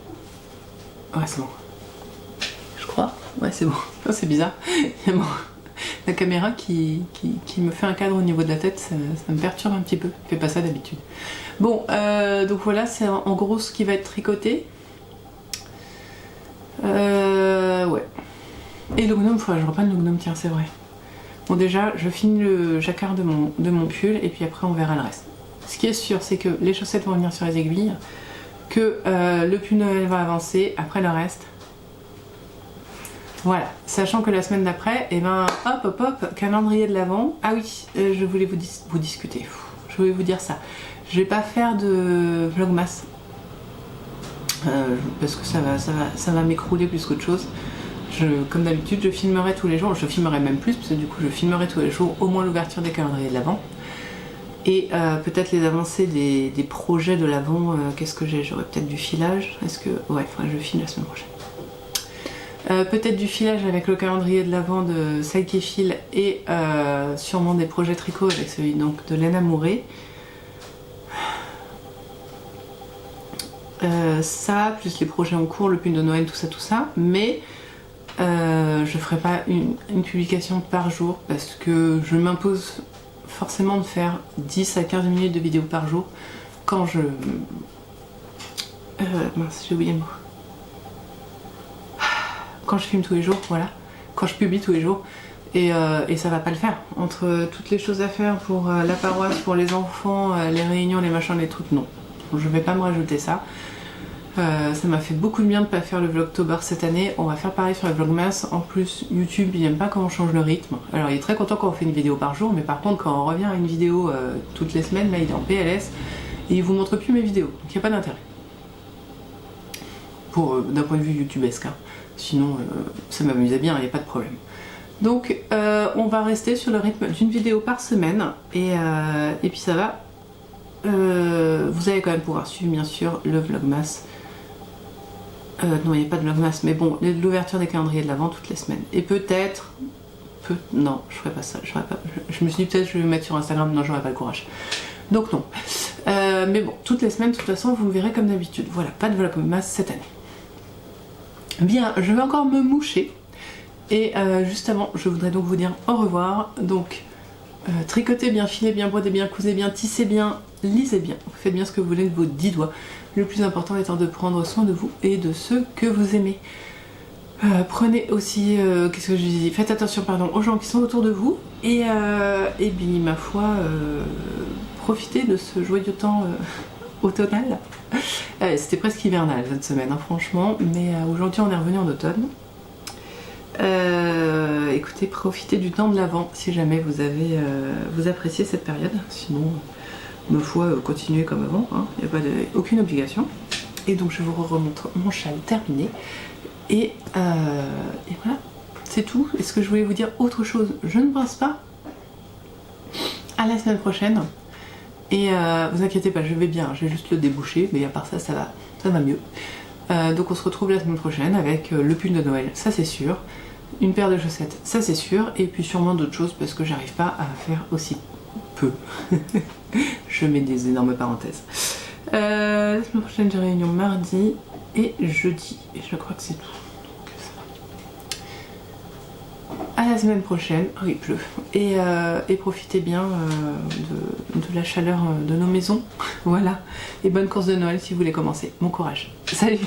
Ouais, c'est bon. Je crois. Ouais, c'est bon. Oh, c'est bizarre. La caméra qui me fait un cadre au niveau de la tête, ça me perturbe un petit peu. Je fais pas ça d'habitude. Bon, donc voilà, c'est en gros ce qui va être tricoté. Ouais. Et le gnome, faudrait que je reprenne le gnome, tiens, c'est vrai. Bon, déjà, je finis le jacquard de mon pull et puis après on verra le reste. Ce qui est sûr, c'est que les chaussettes vont venir sur les aiguilles, que le pull Noël va avancer, après le reste. Voilà, sachant que la semaine d'après, et ben hop, calendrier de l'Avent. Ah oui, je voulais vous discuter, je voulais vous dire ça. Je vais pas faire de vlogmas, parce que ça va m'écrouler plus qu'autre chose. Comme d'habitude, je filmerai tous les jours, je filmerai même plus, parce que du coup je filmerai tous les jours au moins l'ouverture des calendriers de l'Avent. Et peut-être les avancées des projets de l'Avent. Qu'est-ce que j'ai? J'aurais peut-être du filage. Est-ce que... Ouais, faudrait que je file la semaine prochaine. Peut-être du filage avec le calendrier de l'Avent de Celle qui file et sûrement des projets tricot avec celui donc, de Lena Mouret. Ça, plus les projets en cours, le pull de Noël, tout ça. Mais je ferai pas une publication par jour parce que je m'impose forcément de faire 10 à 15 minutes de vidéo par jour quand je... mince, j'ai oublié le mot. Quand je filme tous les jours, voilà. Quand je publie tous les jours. Et ça va pas le faire. Entre toutes les choses à faire pour la paroisse, pour les enfants, les réunions, les machins, les trucs, non. Je vais pas me rajouter ça. Ça m'a fait beaucoup de bien de pas faire le Vlogtober cette année. On va faire pareil sur le Vlogmas. En plus, YouTube, il n'aime pas quand on change le rythme. Alors, il est très content quand on fait une vidéo par jour, mais par contre, quand on revient à une vidéo toutes les semaines, là, il est en PLS et il vous montre plus mes vidéos. Donc, il n'y a pas d'intérêt. d'un point de vue youtubesque, hein. Sinon ça m'amusait bien, il n'y a pas de problème. Donc on va rester sur le rythme d'une vidéo par semaine et puis ça va. Vous allez quand même pouvoir suivre bien sûr le vlogmas. Non, il n'y a pas de vlogmas, mais bon, l'ouverture des calendriers de l'Avent toutes les semaines. Et peut-être... Non, je ferai pas ça. Je me suis dit peut-être je vais me mettre sur Instagram, non, j'aurais pas le courage. Donc non. Mais bon, toutes les semaines, de toute façon, vous me verrez comme d'habitude. Voilà, pas de vlogmas cette année. Bien, je vais encore me moucher. Et juste avant, je voudrais donc vous dire au revoir. Donc, tricotez bien, filez bien, brodez bien, cousez bien, tissez bien, lisez bien. Faites bien ce que vous voulez de vos 10 doigts. Le plus important étant de prendre soin de vous et de ceux que vous aimez. Prenez aussi, qu'est-ce que je dis, faites attention pardon, aux gens qui sont autour de vous. Et bien, ma foi, profitez de ce joyeux temps automnal. C'était presque hivernal cette semaine, hein, franchement. Mais aujourd'hui, on est revenu en automne. Écoutez, profitez du temps de l'Avent si jamais vous appréciez cette période. Sinon, ma foi, continuez comme avant, hein. Il n'y a aucune obligation. Et donc je vous remontre mon châle terminé. Et voilà, c'est tout. Est-ce que je voulais vous dire autre chose? Je ne pense pas. À la semaine prochaine. Et vous inquiétez pas, je vais bien, j'ai juste le débouché, mais à part ça, ça va mieux. Donc on se retrouve la semaine prochaine avec le pull de Noël, ça c'est sûr. Une paire de chaussettes, ça c'est sûr. Et puis sûrement d'autres choses parce que j'arrive pas à faire aussi peu. Je mets des énormes parenthèses. La semaine prochaine j'ai réunion mardi et jeudi. Et je crois que c'est tout. Donc, ça va. À la semaine prochaine. Oh, il pleut. Et profitez bien de la chaleur de nos maisons. Voilà. Et bonne course de Noël si vous voulez commencer. Bon courage. Salut.